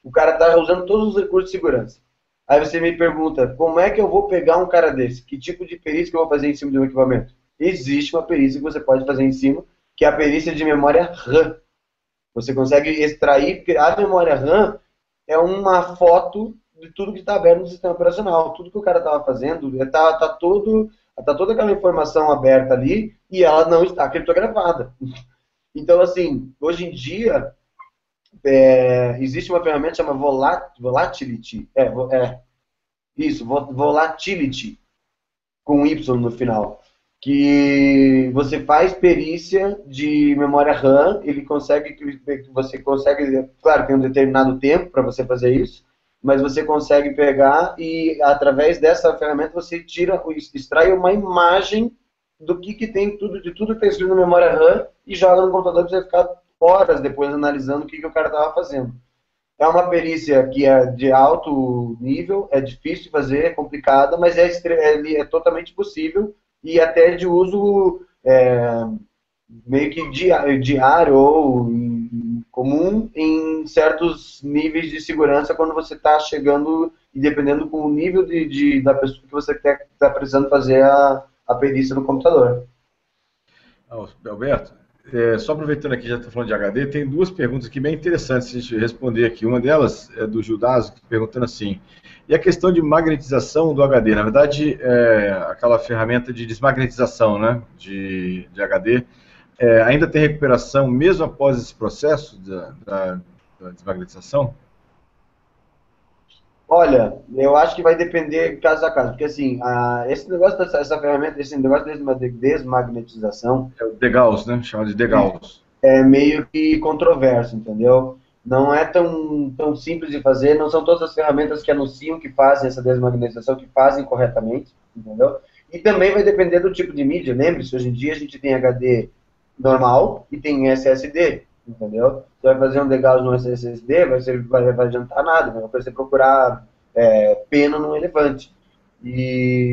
o cara está usando todos os recursos de segurança. Aí você me pergunta, como é que eu vou pegar um cara desse? Que tipo de perícia que eu vou fazer em cima de um equipamento? Existe uma perícia que você pode fazer em cima, que é a perícia de memória RAM. Você consegue extrair, porque a memória RAM é uma foto de tudo que está aberto no sistema operacional. Tudo que o cara estava fazendo, está toda aquela informação aberta ali e ela não está criptografada. Então, assim, hoje em dia, existe uma ferramenta chamada Volatility. Volatility, com Y no final. Que você faz perícia de memória RAM, você consegue, claro, tem um determinado tempo para você fazer isso, mas você consegue pegar e, através dessa ferramenta, você extrai uma imagem do que tem de tudo que está escrito na memória RAM e joga no computador para você ficar horas depois analisando o que o cara estava fazendo. É uma perícia que é de alto nível, é difícil de fazer, é complicada, mas é totalmente possível e até de uso meio que diário ou comum em certos níveis de segurança quando você está chegando e dependendo com o nível da pessoa que você está precisando fazer a perícia no computador. Alberto, só aproveitando aqui, já estou falando de HD, tem duas perguntas aqui bem interessantes a gente responder aqui. Uma delas é do Judaso, perguntando assim, e a questão de magnetização do HD? Na verdade, aquela ferramenta de desmagnetização, né, de HD, ainda tem recuperação mesmo após esse processo da desmagnetização? Olha, eu acho que vai depender caso a caso, porque assim, esse negócio dessa ferramenta, esse negócio de desmagnetização... É o degauss, né? Chama de degauss. É meio que controverso, entendeu? Não é tão simples de fazer, não são todas as ferramentas que anunciam que fazem essa desmagnetização, que fazem corretamente, entendeu? E também vai depender do tipo de mídia, lembre-se, hoje em dia a gente tem HD normal e tem SSD, entendeu? Você vai fazer um degauss no SSD, vai adiantar nada, vai você procurar pena no elefante.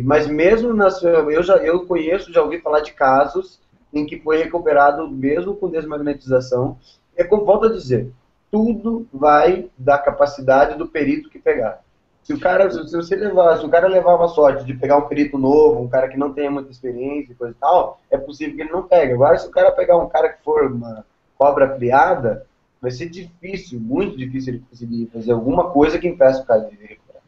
Mas mesmo eu conheço, já ouvi falar de casos em que foi recuperado mesmo com desmagnetização. Como volto a dizer, tudo vai da capacidade do perito que pegar. Se o cara levar uma sorte de pegar um perito novo, um cara que não tenha muita experiência e coisa e tal, é possível que ele não pegue. Agora, se o cara pegar um cara que for uma cobra criada, vai ser difícil, muito difícil ele conseguir fazer alguma coisa que impeça o cara de recuperar.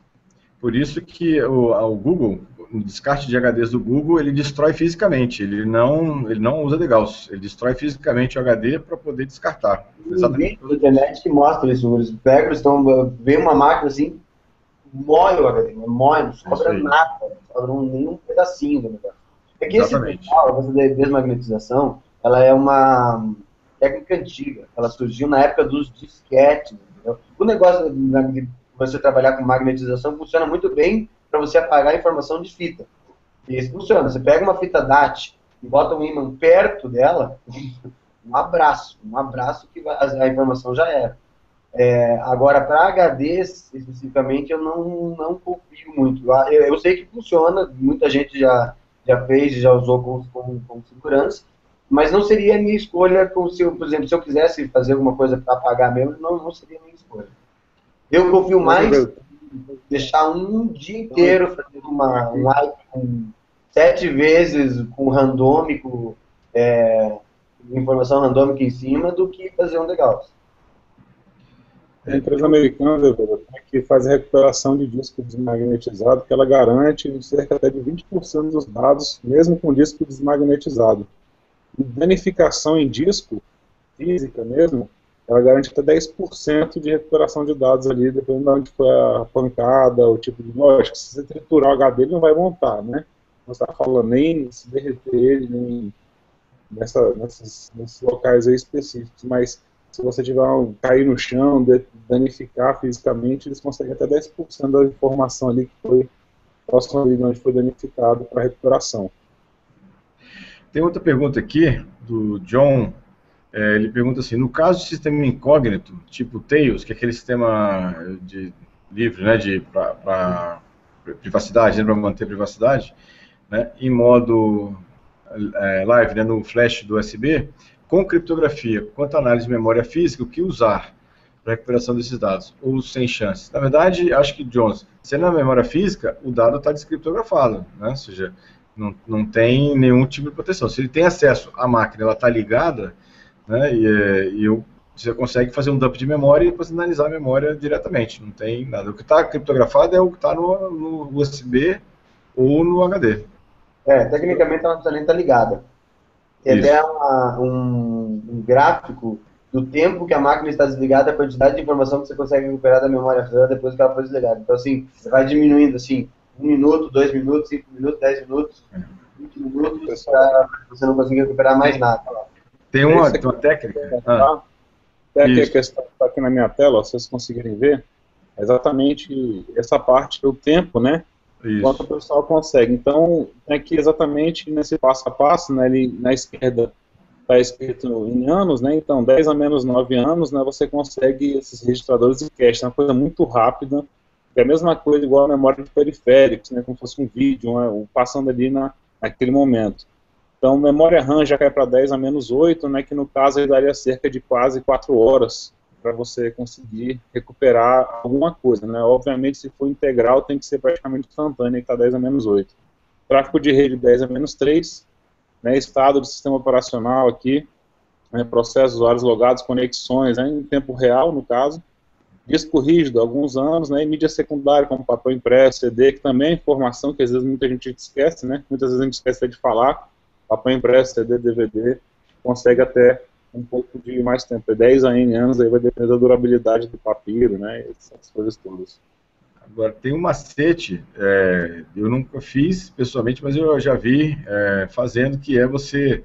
Por isso que o Google, no descarte de HDs do Google, ele destrói fisicamente, ele não usa degauss, ele destrói fisicamente o HD para poder descartar. Exatamente. Tem vídeo na internet que mostra isso, eles pegam, vem uma máquina assim, mói o HD, mói, não sobra nada, não sobra nenhum pedacinho do negócio. É que esse processo de desmagnetização, ela é uma técnica antiga, ela surgiu na época dos disquetes, entendeu? O negócio de você trabalhar com magnetização funciona muito bem para você apagar a informação de fita. E isso funciona, você pega uma fita DAT e bota um ímã perto dela, um abraço que a informação já era. Agora, para HDs, especificamente, eu não confio muito. Eu sei que funciona, muita gente já fez, já usou com segurança, mas não seria a minha escolha, por exemplo, se eu quisesse fazer alguma coisa para apagar mesmo, não seria a minha escolha. Eu confio mais em deixar um dia inteiro fazendo um live com 7 vezes com randômico, informação randômica em cima, do que fazer um legal. A empresa americana que faz a recuperação de disco desmagnetizado, que ela garante cerca até de 20% dos dados, mesmo com disco desmagnetizado. E danificação em disco, física mesmo, ela garante até 10% de recuperação de dados ali, dependendo de onde foi a pancada, o tipo de... Lógico, se você triturar o HD, ele não vai montar, né? Não está falando nem se derreter ele, nem nesses locais aí específicos, mas se você tiver cair no chão, danificar fisicamente, eles conseguem até 10% da informação ali que foi próximo ali onde foi danificado para recuperação. Tem outra pergunta aqui, do John. Ele pergunta assim, no caso de sistema incógnito, tipo Tails, que é aquele sistema de livre, né, para privacidade, né, para manter privacidade, né, em modo live, né, no flash do USB, com criptografia, quanto à análise de memória física, o que usar para recuperação desses dados, ou sem chance? Na verdade, acho que, Jones, se na memória física, o dado está descriptografado, né, ou seja, não tem nenhum tipo de proteção. Se ele tem acesso à máquina, ela está ligada, né, você consegue fazer um dump de memória e depois analisar a memória diretamente, não tem nada. O que está criptografado é o que está no USB ou no HD. Tecnicamente ela não precisa nem estar ligada. Tem até um gráfico do tempo que a máquina está desligada, a quantidade de informação que você consegue recuperar da memória RAM depois que ela foi desligada. Então, assim, você vai diminuindo, assim, 1 minuto, 2 minutos, 5 minutos, 10 minutos, 20 minutos, para você não conseguir recuperar mais nada. Tem uma técnica. Aqui a questão está aqui na minha tela, ó, se vocês conseguirem ver, é exatamente essa parte do tempo, né? Quanto o pessoal consegue. Então, aqui exatamente nesse passo a passo, né, ali na esquerda está escrito em anos, né? Então, 10 a menos 9 anos, né, você consegue esses registradores de cache. É uma coisa muito rápida, é a mesma coisa igual a memória de periféricos, né, como se fosse um vídeo, passando ali naquele momento. Então, memória RAM já cai para 10 a menos 8, né, que no caso ele daria cerca de quase 4 horas para você conseguir recuperar alguma coisa, né? Obviamente, se for integral, tem que ser praticamente instantâneo, que está 10 a menos 8. Tráfego de rede 10 a menos 3, né, estado do sistema operacional aqui, né, processos, usuários logados, conexões, né, em tempo real, no caso. Disco rígido, alguns anos, né, e mídia secundária, como papel impresso, CD, que também é informação que às vezes muita gente esquece, né? Muitas vezes a gente esquece de falar. Papel impresso, CD, DVD, consegue até um pouco de mais tempo, 10 a N anos, aí vai depender da durabilidade do papiro, né, essas coisas todas. Agora, tem um macete, eu nunca fiz pessoalmente, mas eu já vi fazendo, que é você,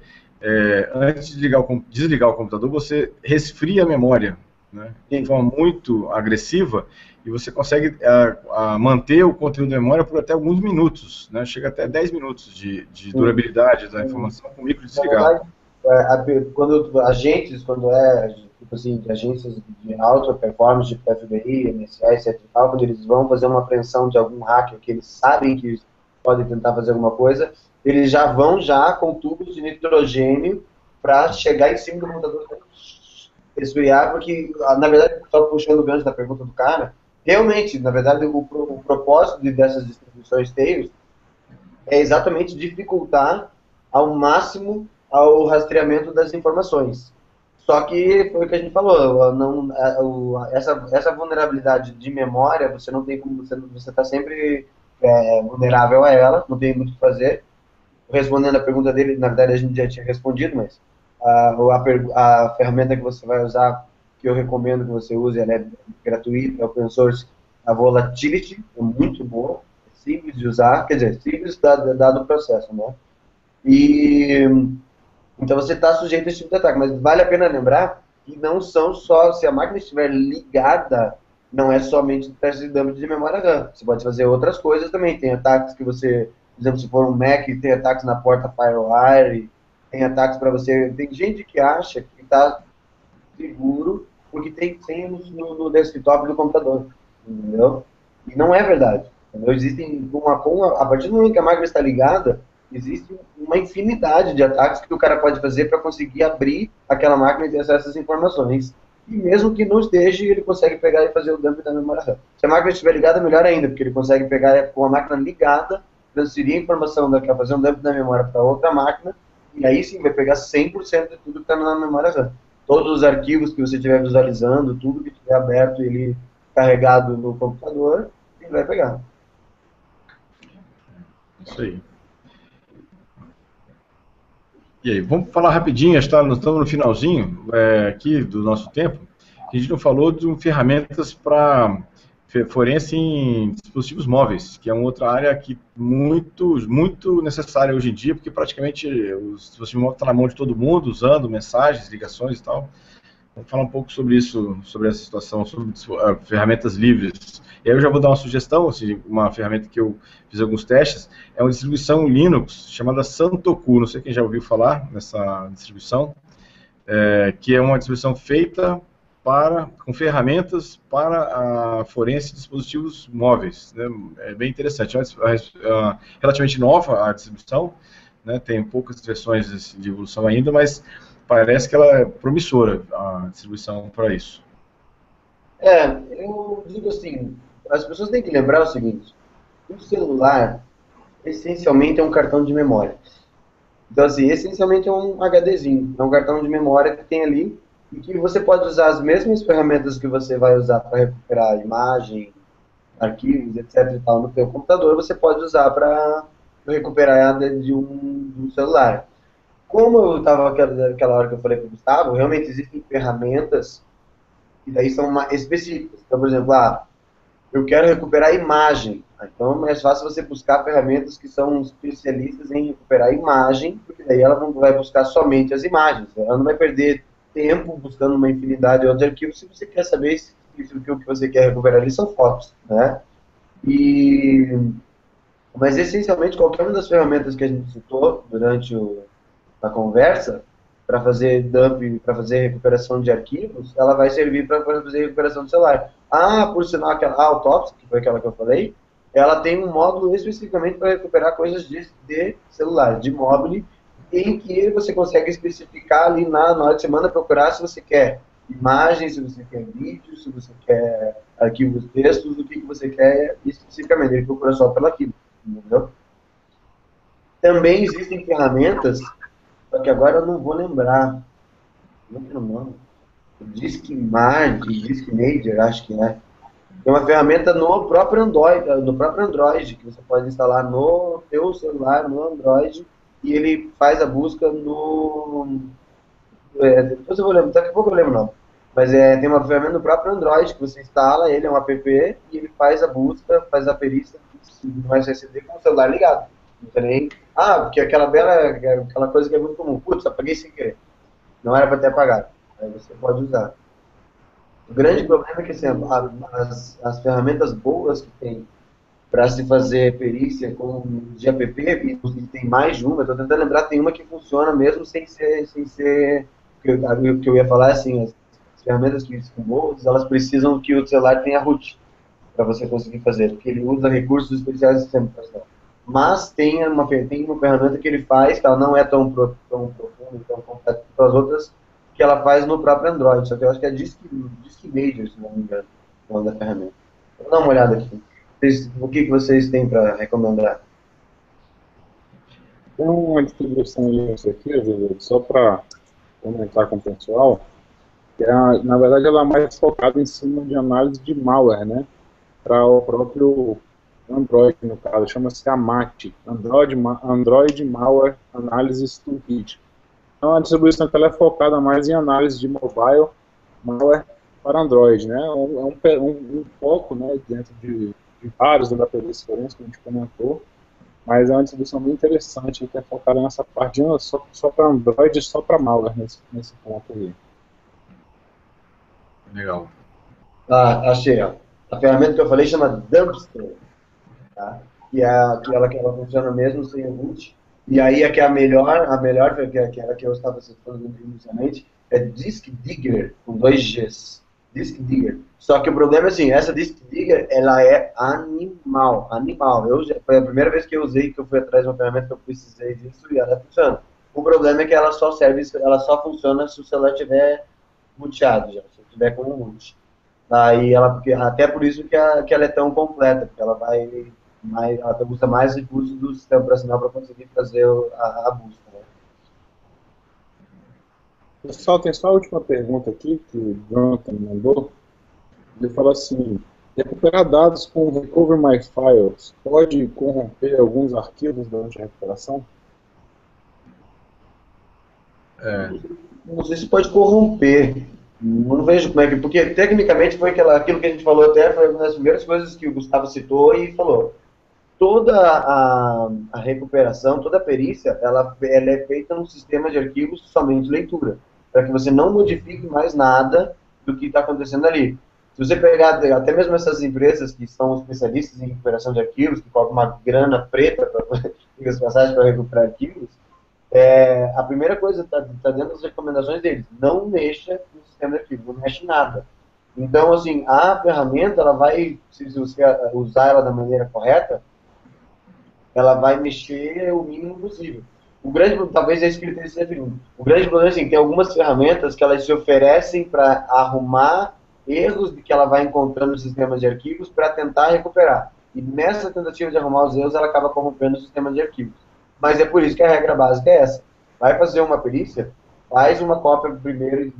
antes de desligar o computador, você resfria a memória, né, de forma muito agressiva, e você consegue manter o conteúdo da memória por até alguns minutos, né, chega até 10 minutos de durabilidade da informação com micro desligado. Quando tipo assim, de agências de alta performance, de FBI, NSA, etc. Quando eles vão fazer uma apreensão de algum hacker que eles sabem que podem tentar fazer alguma coisa, eles já vão com tubos de nitrogênio para chegar em cima do computador e esfriar, porque, na verdade, só puxando o gancho da pergunta do cara, realmente, na verdade, o propósito dessas distribuições Tails é exatamente dificultar ao máximo ao rastreamento das informações. Só que foi o que a gente falou, essa vulnerabilidade de memória, você não tem como, você está sempre vulnerável a ela, não tem muito o que fazer. Respondendo a pergunta dele, na verdade a gente já tinha respondido, mas a ferramenta que você vai usar, que eu recomendo que você use, ela é gratuita, é open source, A volatility é muito boa, é simples de usar, quer dizer, simples dado o processo, né? E então você está sujeito a esse tipo de ataque, mas vale a pena lembrar que não são só, se a máquina estiver ligada, não é somente teste de dump de memória RAM. Você pode fazer outras coisas também. Tem ataques que você, por exemplo, se for um Mac, tem ataques na porta FireWire, tem ataques para você. Tem gente que acha que está seguro porque tem senhas no desktop do computador, entendeu? E não é verdade. Entendeu? Existem a partir do momento que a máquina está ligada, existe uma infinidade de ataques que o cara pode fazer para conseguir abrir aquela máquina e ter acesso a essas informações. E mesmo que não esteja, ele consegue pegar e fazer o dump da memória RAM. Se a máquina estiver ligada, melhor ainda, porque ele consegue pegar com a máquina ligada, transferir a informação daqui a fazer um dump da memória para outra máquina, e aí sim vai pegar 100% de tudo que está na memória RAM. Todos os arquivos que você estiver visualizando, tudo que estiver aberto e ele carregado no computador, ele vai pegar. Isso aí. E aí, vamos falar rapidinho, nós estamos no finalzinho aqui do nosso tempo, que a gente não falou de ferramentas para forense em dispositivos móveis, que é uma outra área que muito necessária hoje em dia, porque praticamente o dispositivo móvel está na mão de todo mundo, usando mensagens, ligações e tal. Vamos falar um pouco sobre isso, sobre essa situação, sobre ferramentas livres. E aí eu já vou dar uma sugestão, assim, uma ferramenta que eu fiz alguns testes, é uma distribuição Linux chamada Santoku, não sei quem já ouviu falar nessa distribuição, que é uma distribuição feita com ferramentas para a forense de dispositivos móveis, né? É bem interessante, é relativamente nova a distribuição, né? Tem poucas versões de evolução ainda, mas parece que ela é promissora, a distribuição para isso. Eu digo assim, as pessoas têm que lembrar o seguinte, o celular, essencialmente, é um cartão de memória. Então, assim, essencialmente é um HDzinho, é um cartão de memória que tem ali, e que você pode usar as mesmas ferramentas que você vai usar para recuperar imagem, arquivos, etc. e tal, no seu computador, você pode usar para recuperar de um celular. Como eu estava aquela hora que eu falei para o Gustavo, realmente existem ferramentas que daí são específicas. Então, por exemplo, eu quero recuperar imagem. Então, é mais fácil você buscar ferramentas que são especialistas em recuperar imagem, porque daí ela não vai buscar somente as imagens. Ela não vai perder tempo buscando uma infinidade de outros arquivos se você quer saber se o que você quer recuperar ali são fotos, né? Mas, essencialmente, qualquer uma das ferramentas que a gente citou durante a conversa, para fazer dump, para fazer recuperação de arquivos, ela vai servir para fazer recuperação do celular. Por sinal, aquela Autopsy, que foi aquela que eu falei, ela tem um módulo especificamente para recuperar coisas de celular, de mobile, em que você consegue especificar ali na hora que você manda procurar se você quer imagens, se você quer vídeos, se você quer arquivos textos, o que você quer especificamente. Ele procura só pelo arquivo, entendeu? Também existem ferramentas, só que agora eu não vou lembrar. Não é o nome. Disk Major, acho que é. É uma ferramenta no próprio Android, que você pode instalar no seu celular, no Android, e ele faz a busca no... depois eu vou lembrar, daqui a pouco eu lembro o nome. Mas tem uma ferramenta no próprio Android que você instala, ele é um app, e ele faz a busca, faz a perícia no SSD com o celular ligado. Não tem nem... porque aquela coisa que é muito comum. Putz, apaguei sem querer. Não era para ter apagado. Aí você pode usar. O grande problema é que assim, as ferramentas boas que tem para se fazer perícia com de app, e tem mais de uma, estou tentando lembrar, tem uma que funciona mesmo sem ser o que eu ia falar, assim, as ferramentas que são boas, elas precisam que o celular tenha root para você conseguir fazer, porque ele usa recursos especiais de sistema operacional. Mas tem uma ferramenta que ele faz, que ela não é tão profunda, tão completa quanto as outras, que ela faz no próprio Android, só que eu acho que é Disk Major, se não me engano, o nome da ferramenta. Vou dar uma olhada aqui. O que vocês têm para recomendar? Tem uma distribuição disso aqui, só para comentar com o pessoal, que na verdade ela é mais focada em cima de análise de malware, né? Para o próprio Android, no caso, chama-se AMAT, Android Malware Analysis Toolkit. Então a distribuição que ela é focada mais em análise de mobile malware para Android, né? Um foco, né, dentro de vários da perícia forense que a gente comentou, mas é uma distribuição bem interessante que é focada nessa parte só para Android e só para malware nesse ponto aí. Legal. Ah, achei, ó. A ferramenta que eu falei chama Dumpster, tá? Que é aquela que ela funciona mesmo sem o root. E aí a melhor que era que eu estava citando inicialmente, é Disk Digger, com 2 Gs. Disk Digger. Só que o problema é assim, essa Disk Digger, ela é animal. Foi a primeira vez que eu usei, que eu fui atrás de uma ferramenta que eu precisei disso e ela funciona. O problema é que ela só funciona se o celular estiver booteado já, se tiver com um root. Aí até por isso que ela é tão completa, porque ela usa mais recursos do sistema operacional para conseguir fazer a busca. Né? Pessoal, tem só a última pergunta aqui que o Jonathan mandou. Ele falou assim: recuperar dados com Recover My Files pode corromper alguns arquivos durante a recuperação? Não sei se pode corromper. Não vejo como é que... Porque, tecnicamente, foi aquilo que a gente falou até, foi uma das primeiras coisas que o Gustavo citou e falou. Toda a recuperação, toda a perícia, ela é feita num sistema de arquivos somente leitura, para que você não modifique mais nada do que está acontecendo ali. Se você pegar até mesmo essas empresas que são especialistas em recuperação de arquivos, que cobram uma grana preta para recuperar arquivos, a primeira coisa está dentro das recomendações deles: não mexa no sistema de arquivo, não mexe nada. Então, assim, a ferramenta, ela vai, se você usar ela da maneira correta, ela vai mexer o mínimo possível. Talvez é isso que ele esteja se referindo. O grande problema é assim, tem algumas ferramentas que elas se oferecem para arrumar erros que ela vai encontrando nos sistemas de arquivos para tentar recuperar. E nessa tentativa de arrumar os erros, ela acaba corrompendo o sistema de arquivos. Mas é por isso que a regra básica é essa. Vai fazer uma perícia, faz uma cópia primeiro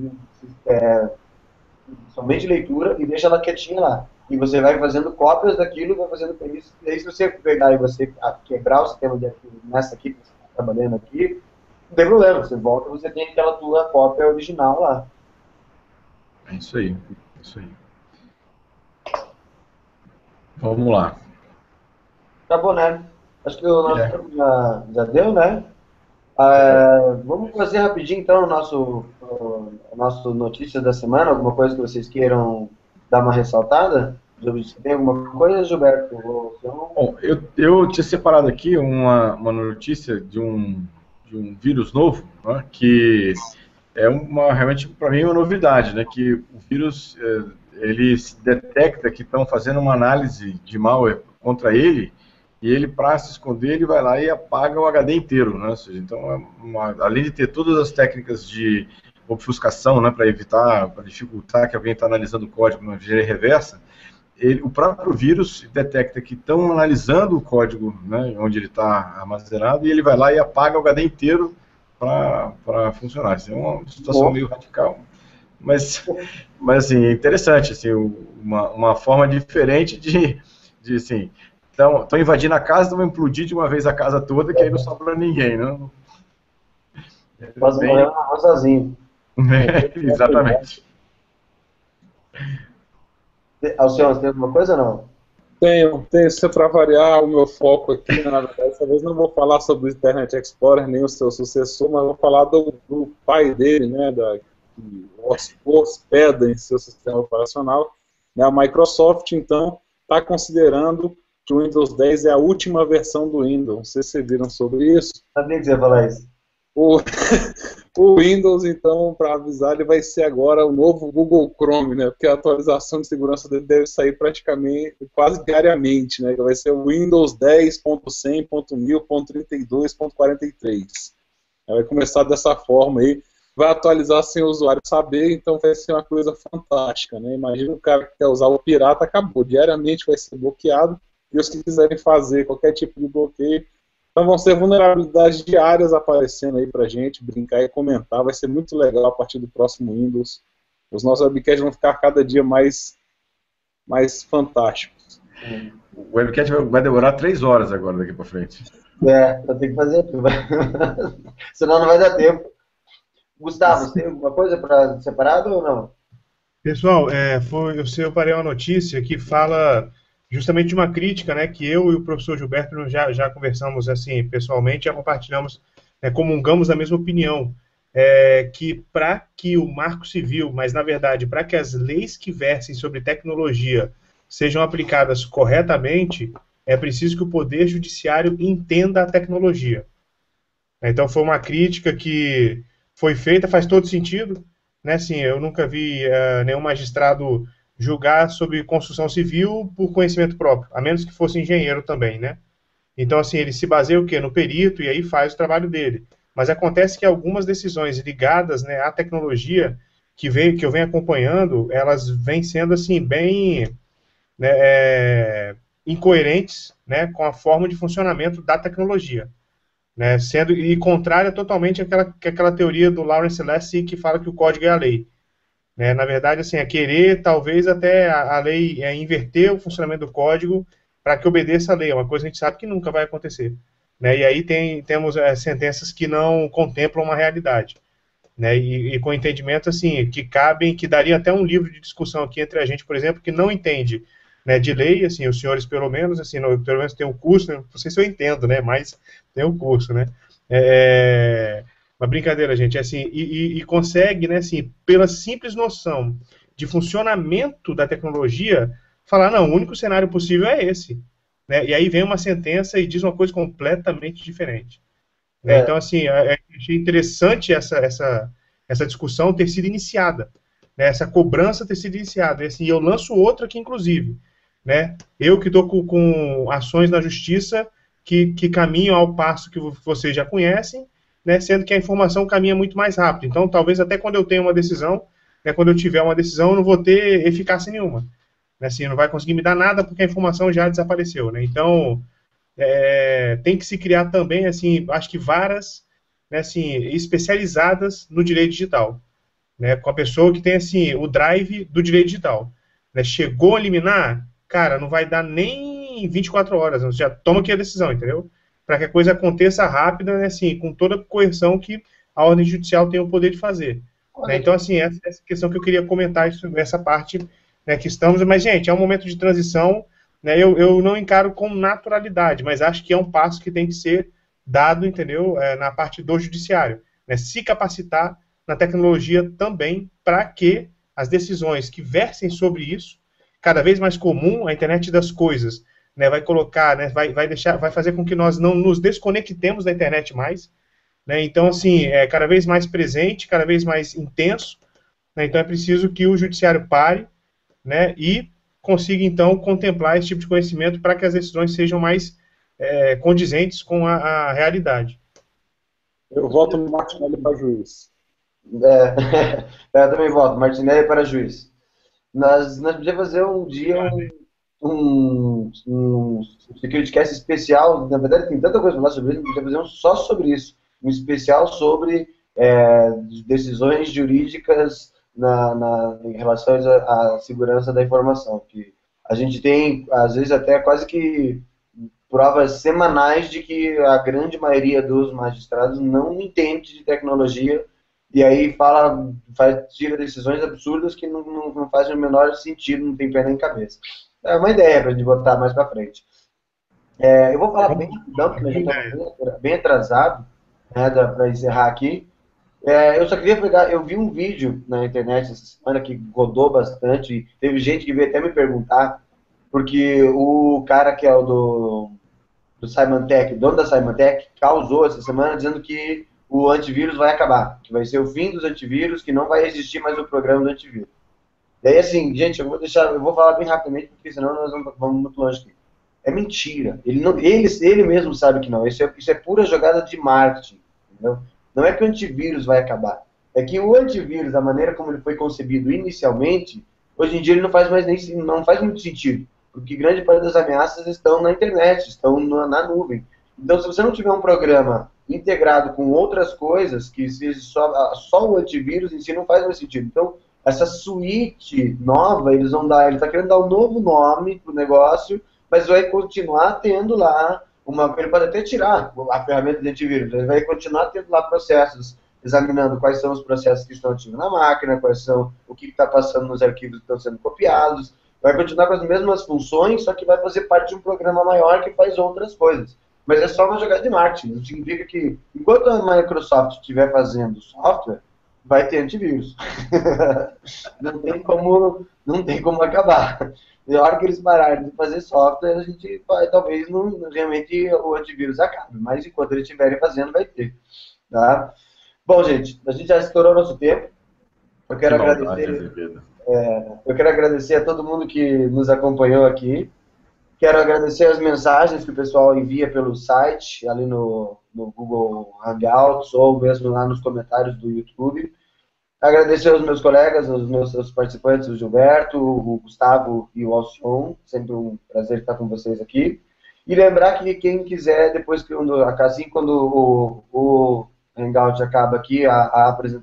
somente leitura e deixa ela quietinha lá. E você vai fazendo cópias daquilo, vai fazendo perícia. E aí, se você pegar e você quebrar o sistema de arquivos nessa aqui, que você está trabalhando aqui, não tem problema. Você volta e você tem aquela tua cópia original lá. É isso aí. Vamos lá. Acabou, né? Acho que o nosso tempo já deu, né? Vamos fazer rapidinho, então, a nossa notícia da semana, alguma coisa que vocês queiram dar uma ressaltada? Tem alguma coisa, Gilberto? Bom, eu tinha separado aqui uma notícia de um vírus novo, né, que é realmente, para mim, uma novidade, né, que o vírus, ele se detecta que estão fazendo uma análise de malware contra ele, e ele, para se esconder, ele vai lá e apaga o HD inteiro, né? Ou seja, então, além de ter todas as técnicas de obfuscação, né, para evitar, para dificultar que alguém está analisando o código de maneira reversa, o próprio vírus detecta que estão analisando o código, né, onde ele está armazenado, e ele vai lá e apaga o HD inteiro para funcionar. Isso é uma situação meio radical. Mas assim, é interessante, assim, uma forma diferente de assim, estão invadindo a casa, vão implodir de uma vez a casa toda, que aí não sobra ninguém, né? Faz um sozinho. Exatamente. Alcione, tem alguma coisa ou não? Tenho. Se para variar o meu foco aqui, na verdade, dessa vez não vou falar sobre o Internet Explorer, nem o seu sucessor, mas vou falar do pai dele, né, que hospeda em seu sistema operacional. Né, a Microsoft, então, está considerando que o Windows 10 é a última versão do Windows. Não sei se vocês viram sobre isso. Sabia que você ia falar isso. O Windows, então, para avisar, ele vai ser agora o novo Google Chrome, né? Porque a atualização de segurança dele deve sair praticamente, quase diariamente, né? Vai ser o Windows 10.100.1000.32.43. Vai começar dessa forma aí. Vai atualizar sem o usuário saber, então vai ser uma coisa fantástica, né? Imagina o cara que quer usar o pirata, acabou. Diariamente vai ser bloqueado. E os que quiserem fazer qualquer tipo de bloqueio, então vão ser vulnerabilidades diárias aparecendo aí pra gente, brincar e comentar. Vai ser muito legal a partir do próximo Windows. Os nossos webcasts vão ficar cada dia mais fantásticos. O webcast vai demorar 3 horas agora daqui pra frente. Eu tenho que fazer tudo. Senão não vai dar tempo. Gustavo, você tem alguma coisa para separado ou não? Pessoal, eu parei uma notícia que fala justamente de uma crítica, né, que eu e o professor Gilberto já conversamos assim pessoalmente, já compartilhamos, comungamos da mesma opinião, que para que o Marco Civil, mas na verdade para que as leis que versem sobre tecnologia sejam aplicadas corretamente, é preciso que o Poder Judiciário entenda a tecnologia. Então foi uma crítica que foi feita, faz todo sentido, né? Assim, eu nunca vi nenhum magistrado julgar sobre construção civil por conhecimento próprio, a menos que fosse engenheiro também, né? Então, assim, ele se baseia o quê? No perito e aí faz o trabalho dele. Mas acontece que algumas decisões ligadas, né, à tecnologia que eu venho acompanhando, elas vêm sendo assim bem, né, incoerentes, né, com a forma de funcionamento da tecnologia, né, sendo e contrária totalmente àquela teoria do Lawrence Lessig que fala que o código é a lei, né? Na verdade, assim, é querer talvez até a lei inverter o funcionamento do código para que obedeça a lei, é uma coisa que a gente sabe que nunca vai acontecer, né? E aí temos sentenças que não contemplam uma realidade, né? E com entendimento assim que cabem, que daria até um livro de discussão aqui entre a gente, por exemplo, que não entende, né, de lei, assim, os senhores pelo menos, assim, pelo menos tem um curso, né, não sei se eu entendo, né, mas tem um curso, né, uma brincadeira, gente, assim, e consegue, né, assim, pela simples noção de funcionamento da tecnologia, falar, não, o único cenário possível é esse, né, e aí vem uma sentença e diz uma coisa completamente diferente, né? É, Então, assim, achei interessante essa discussão ter sido iniciada, né? Essa cobrança ter sido iniciada. E, assim, eu lanço outra aqui, inclusive, né? Eu que estou com ações na justiça que caminham ao passo que vocês já conhecem, né? Sendo que a informação caminha muito mais rápido. Então, talvez até quando eu tenho uma decisão, né, quando eu tiver uma decisão, eu não vou ter eficácia nenhuma. Né? Assim, não vai conseguir me dar nada porque a informação já desapareceu, né? Então, tem que se criar também, assim, acho que varas, né, assim, especializadas no direito digital, né, com a pessoa que tem, assim, o drive do direito digital, né, chegou a eliminar, cara, não vai dar nem 24 horas, já toma aqui a decisão, entendeu? Para que a coisa aconteça rápida, né, assim, com toda a coerção que a ordem judicial tem o poder de fazer. Né? olha, Então, assim, essa questão que eu queria comentar, essa parte, né, que estamos, mas, gente, é um momento de transição, né, eu não encaro com naturalidade, mas acho que é um passo que tem que ser dado, entendeu, na parte do judiciário, né, se capacitar na tecnologia também para que as decisões que versem sobre isso, cada vez mais comum, a internet das coisas, né, vai colocar, né, vai fazer com que nós não nos desconectemos da internet mais, né, então, assim, é cada vez mais presente, cada vez mais intenso, né, então é preciso que o judiciário pare, né, e consiga, então, contemplar esse tipo de conhecimento para que as decisões sejam mais condizentes com a realidade. Eu voto no Martinelli para juiz. eu também voto. Martinelli para juiz. Nós podíamos fazer um dia um SecurityCast especial. Na verdade, tem tanta coisa para falar sobre isso, a gente podia fazer um só sobre isso. Um especial sobre decisões jurídicas em relação à segurança da informação. Que a gente tem, às vezes, até quase que provas semanais de que a grande maioria dos magistrados não entende de tecnologia e aí tira decisões absurdas que não fazem o menor sentido, não tem pé nem cabeça. É uma ideia para a gente botar mais para frente. Eu vou falar bem rapidão, porque a gente está bem atrasado, né, para encerrar aqui. Eu só queria pegar, eu vi um vídeo na internet essa semana que rodou bastante, e teve gente que veio até me perguntar, porque o cara que é o do Symantec, dono da Symantec, causou essa semana dizendo que o antivírus vai acabar, que vai ser o fim dos antivírus, que não vai existir mais o programa do antivírus. E aí, assim, gente, eu vou falar bem rapidamente, porque senão nós vamos muito longe aqui. É mentira. Ele mesmo sabe que não. Isso é pura jogada de marketing. Entendeu? Não é que o antivírus vai acabar. É que o antivírus, da maneira como ele foi concebido inicialmente, hoje em dia ele não faz muito sentido. Porque grande parte das ameaças estão na internet, estão na nuvem. Então, se você não tiver um programa integrado com outras coisas, que seja só o antivírus em si não faz mais sentido. Então, essa suíte nova, ele está querendo dar um novo nome para o negócio, mas vai continuar tendo lá ele pode até tirar a ferramenta de antivírus, ele vai continuar tendo lá processos examinando quais são os processos que estão ativos na máquina, quais são o que está passando nos arquivos que estão sendo copiados. Vai continuar com as mesmas funções, só que vai fazer parte de um programa maior que faz outras coisas. Mas é só uma jogada de marketing. Não significa que, enquanto a Microsoft estiver fazendo software, vai ter antivírus. não tem como acabar. Na hora que eles pararem de fazer software, a gente vai, talvez não, realmente o antivírus acabe. Mas enquanto eles estiverem fazendo, vai ter. Tá? Bom, gente, a gente já estourou nosso tempo. Eu quero agradecer a todo mundo que nos acompanhou aqui. Quero agradecer as mensagens que o pessoal envia pelo site, ali no Google Hangouts, ou mesmo lá nos comentários do YouTube. Agradecer aos meus colegas, aos meus participantes, o Gilberto, o Gustavo e o Alcion. Sempre um prazer estar com vocês aqui. E lembrar que quem quiser, depois que assim, quando o Hangout acaba aqui,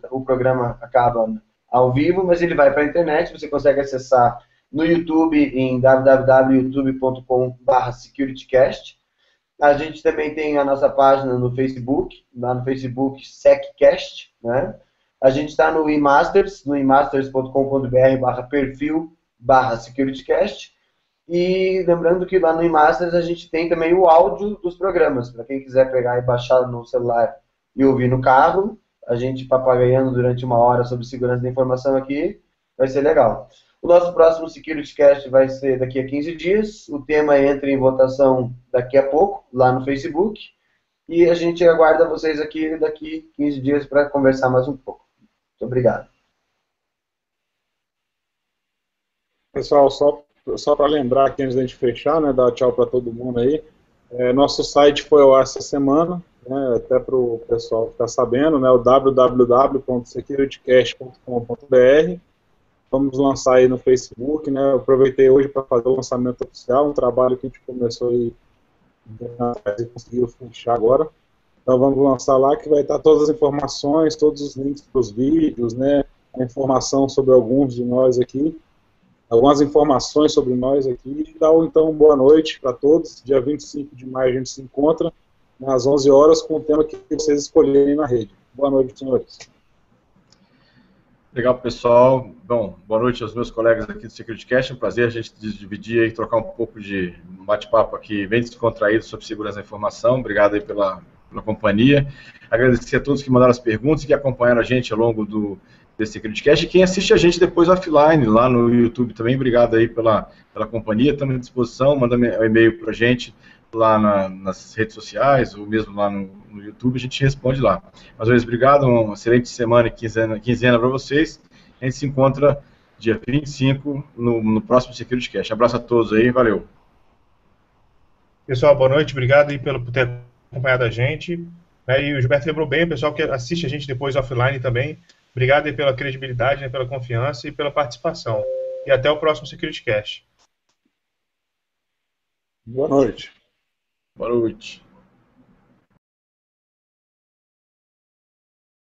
o programa acaba ao vivo, mas ele vai para a internet, você consegue acessar no YouTube em www.youtube.com/securitycast. A gente também tem a nossa página no Facebook, lá no Facebook SecCast, né? A gente está no eMasters, no emasters.com.br/perfil/securitycast. E lembrando que lá no eMasters a gente tem também o áudio dos programas, para quem quiser pegar e baixar no celular e ouvir no carro, a gente papagaiando durante 1 hora sobre segurança da informação aqui, vai ser legal. O nosso próximo SecurityCast vai ser daqui a 15 dias, o tema entra em votação daqui a pouco, lá no Facebook, e a gente aguarda vocês aqui daqui a 15 dias para conversar mais um pouco. Muito obrigado. Pessoal, só para lembrar aqui antes da gente fechar, né, dar tchau para todo mundo aí, nosso site foi ao ar essa semana, né, até para o pessoal ficar sabendo, né, o www.securitycast.com.br. Vamos lançar aí no Facebook, né, eu aproveitei hoje para fazer o lançamento oficial, um trabalho que a gente começou aí e conseguiu fechar agora. Então vamos lançar lá, que vai estar todas as informações, todos os links para os vídeos, né, a informação sobre alguns de nós aqui, algumas informações sobre nós aqui. Então, boa noite para todos. Dia 25 de maio a gente se encontra, às 11 horas, com o tema que vocês escolherem na rede. Boa noite, senhores. Legal, pessoal. Bom, boa noite aos meus colegas aqui do SecurityCast. É um prazer a gente dividir e trocar um pouco de bate-papo aqui bem descontraído sobre segurança da informação. Obrigado aí pela companhia. Agradecer a todos que mandaram as perguntas e que acompanharam a gente ao longo desse SecurityCast. E quem assiste a gente depois offline, lá no YouTube também, obrigado aí pela companhia. Estamos à disposição, manda um e-mail para a gente lá nas redes sociais, ou mesmo lá no YouTube, a gente responde lá. Mais uma vez, obrigado, uma excelente semana e quinzena para vocês. A gente se encontra dia 25 no próximo SecurityCast. Abraço a todos aí, valeu. Pessoal, boa noite, obrigado aí por ter acompanhado a gente. E o Gilberto lembrou bem, o pessoal que assiste a gente depois offline também, obrigado aí pela credibilidade, né, pela confiança e pela participação. E até o próximo SecurityCast. Boa noite. Boa noite.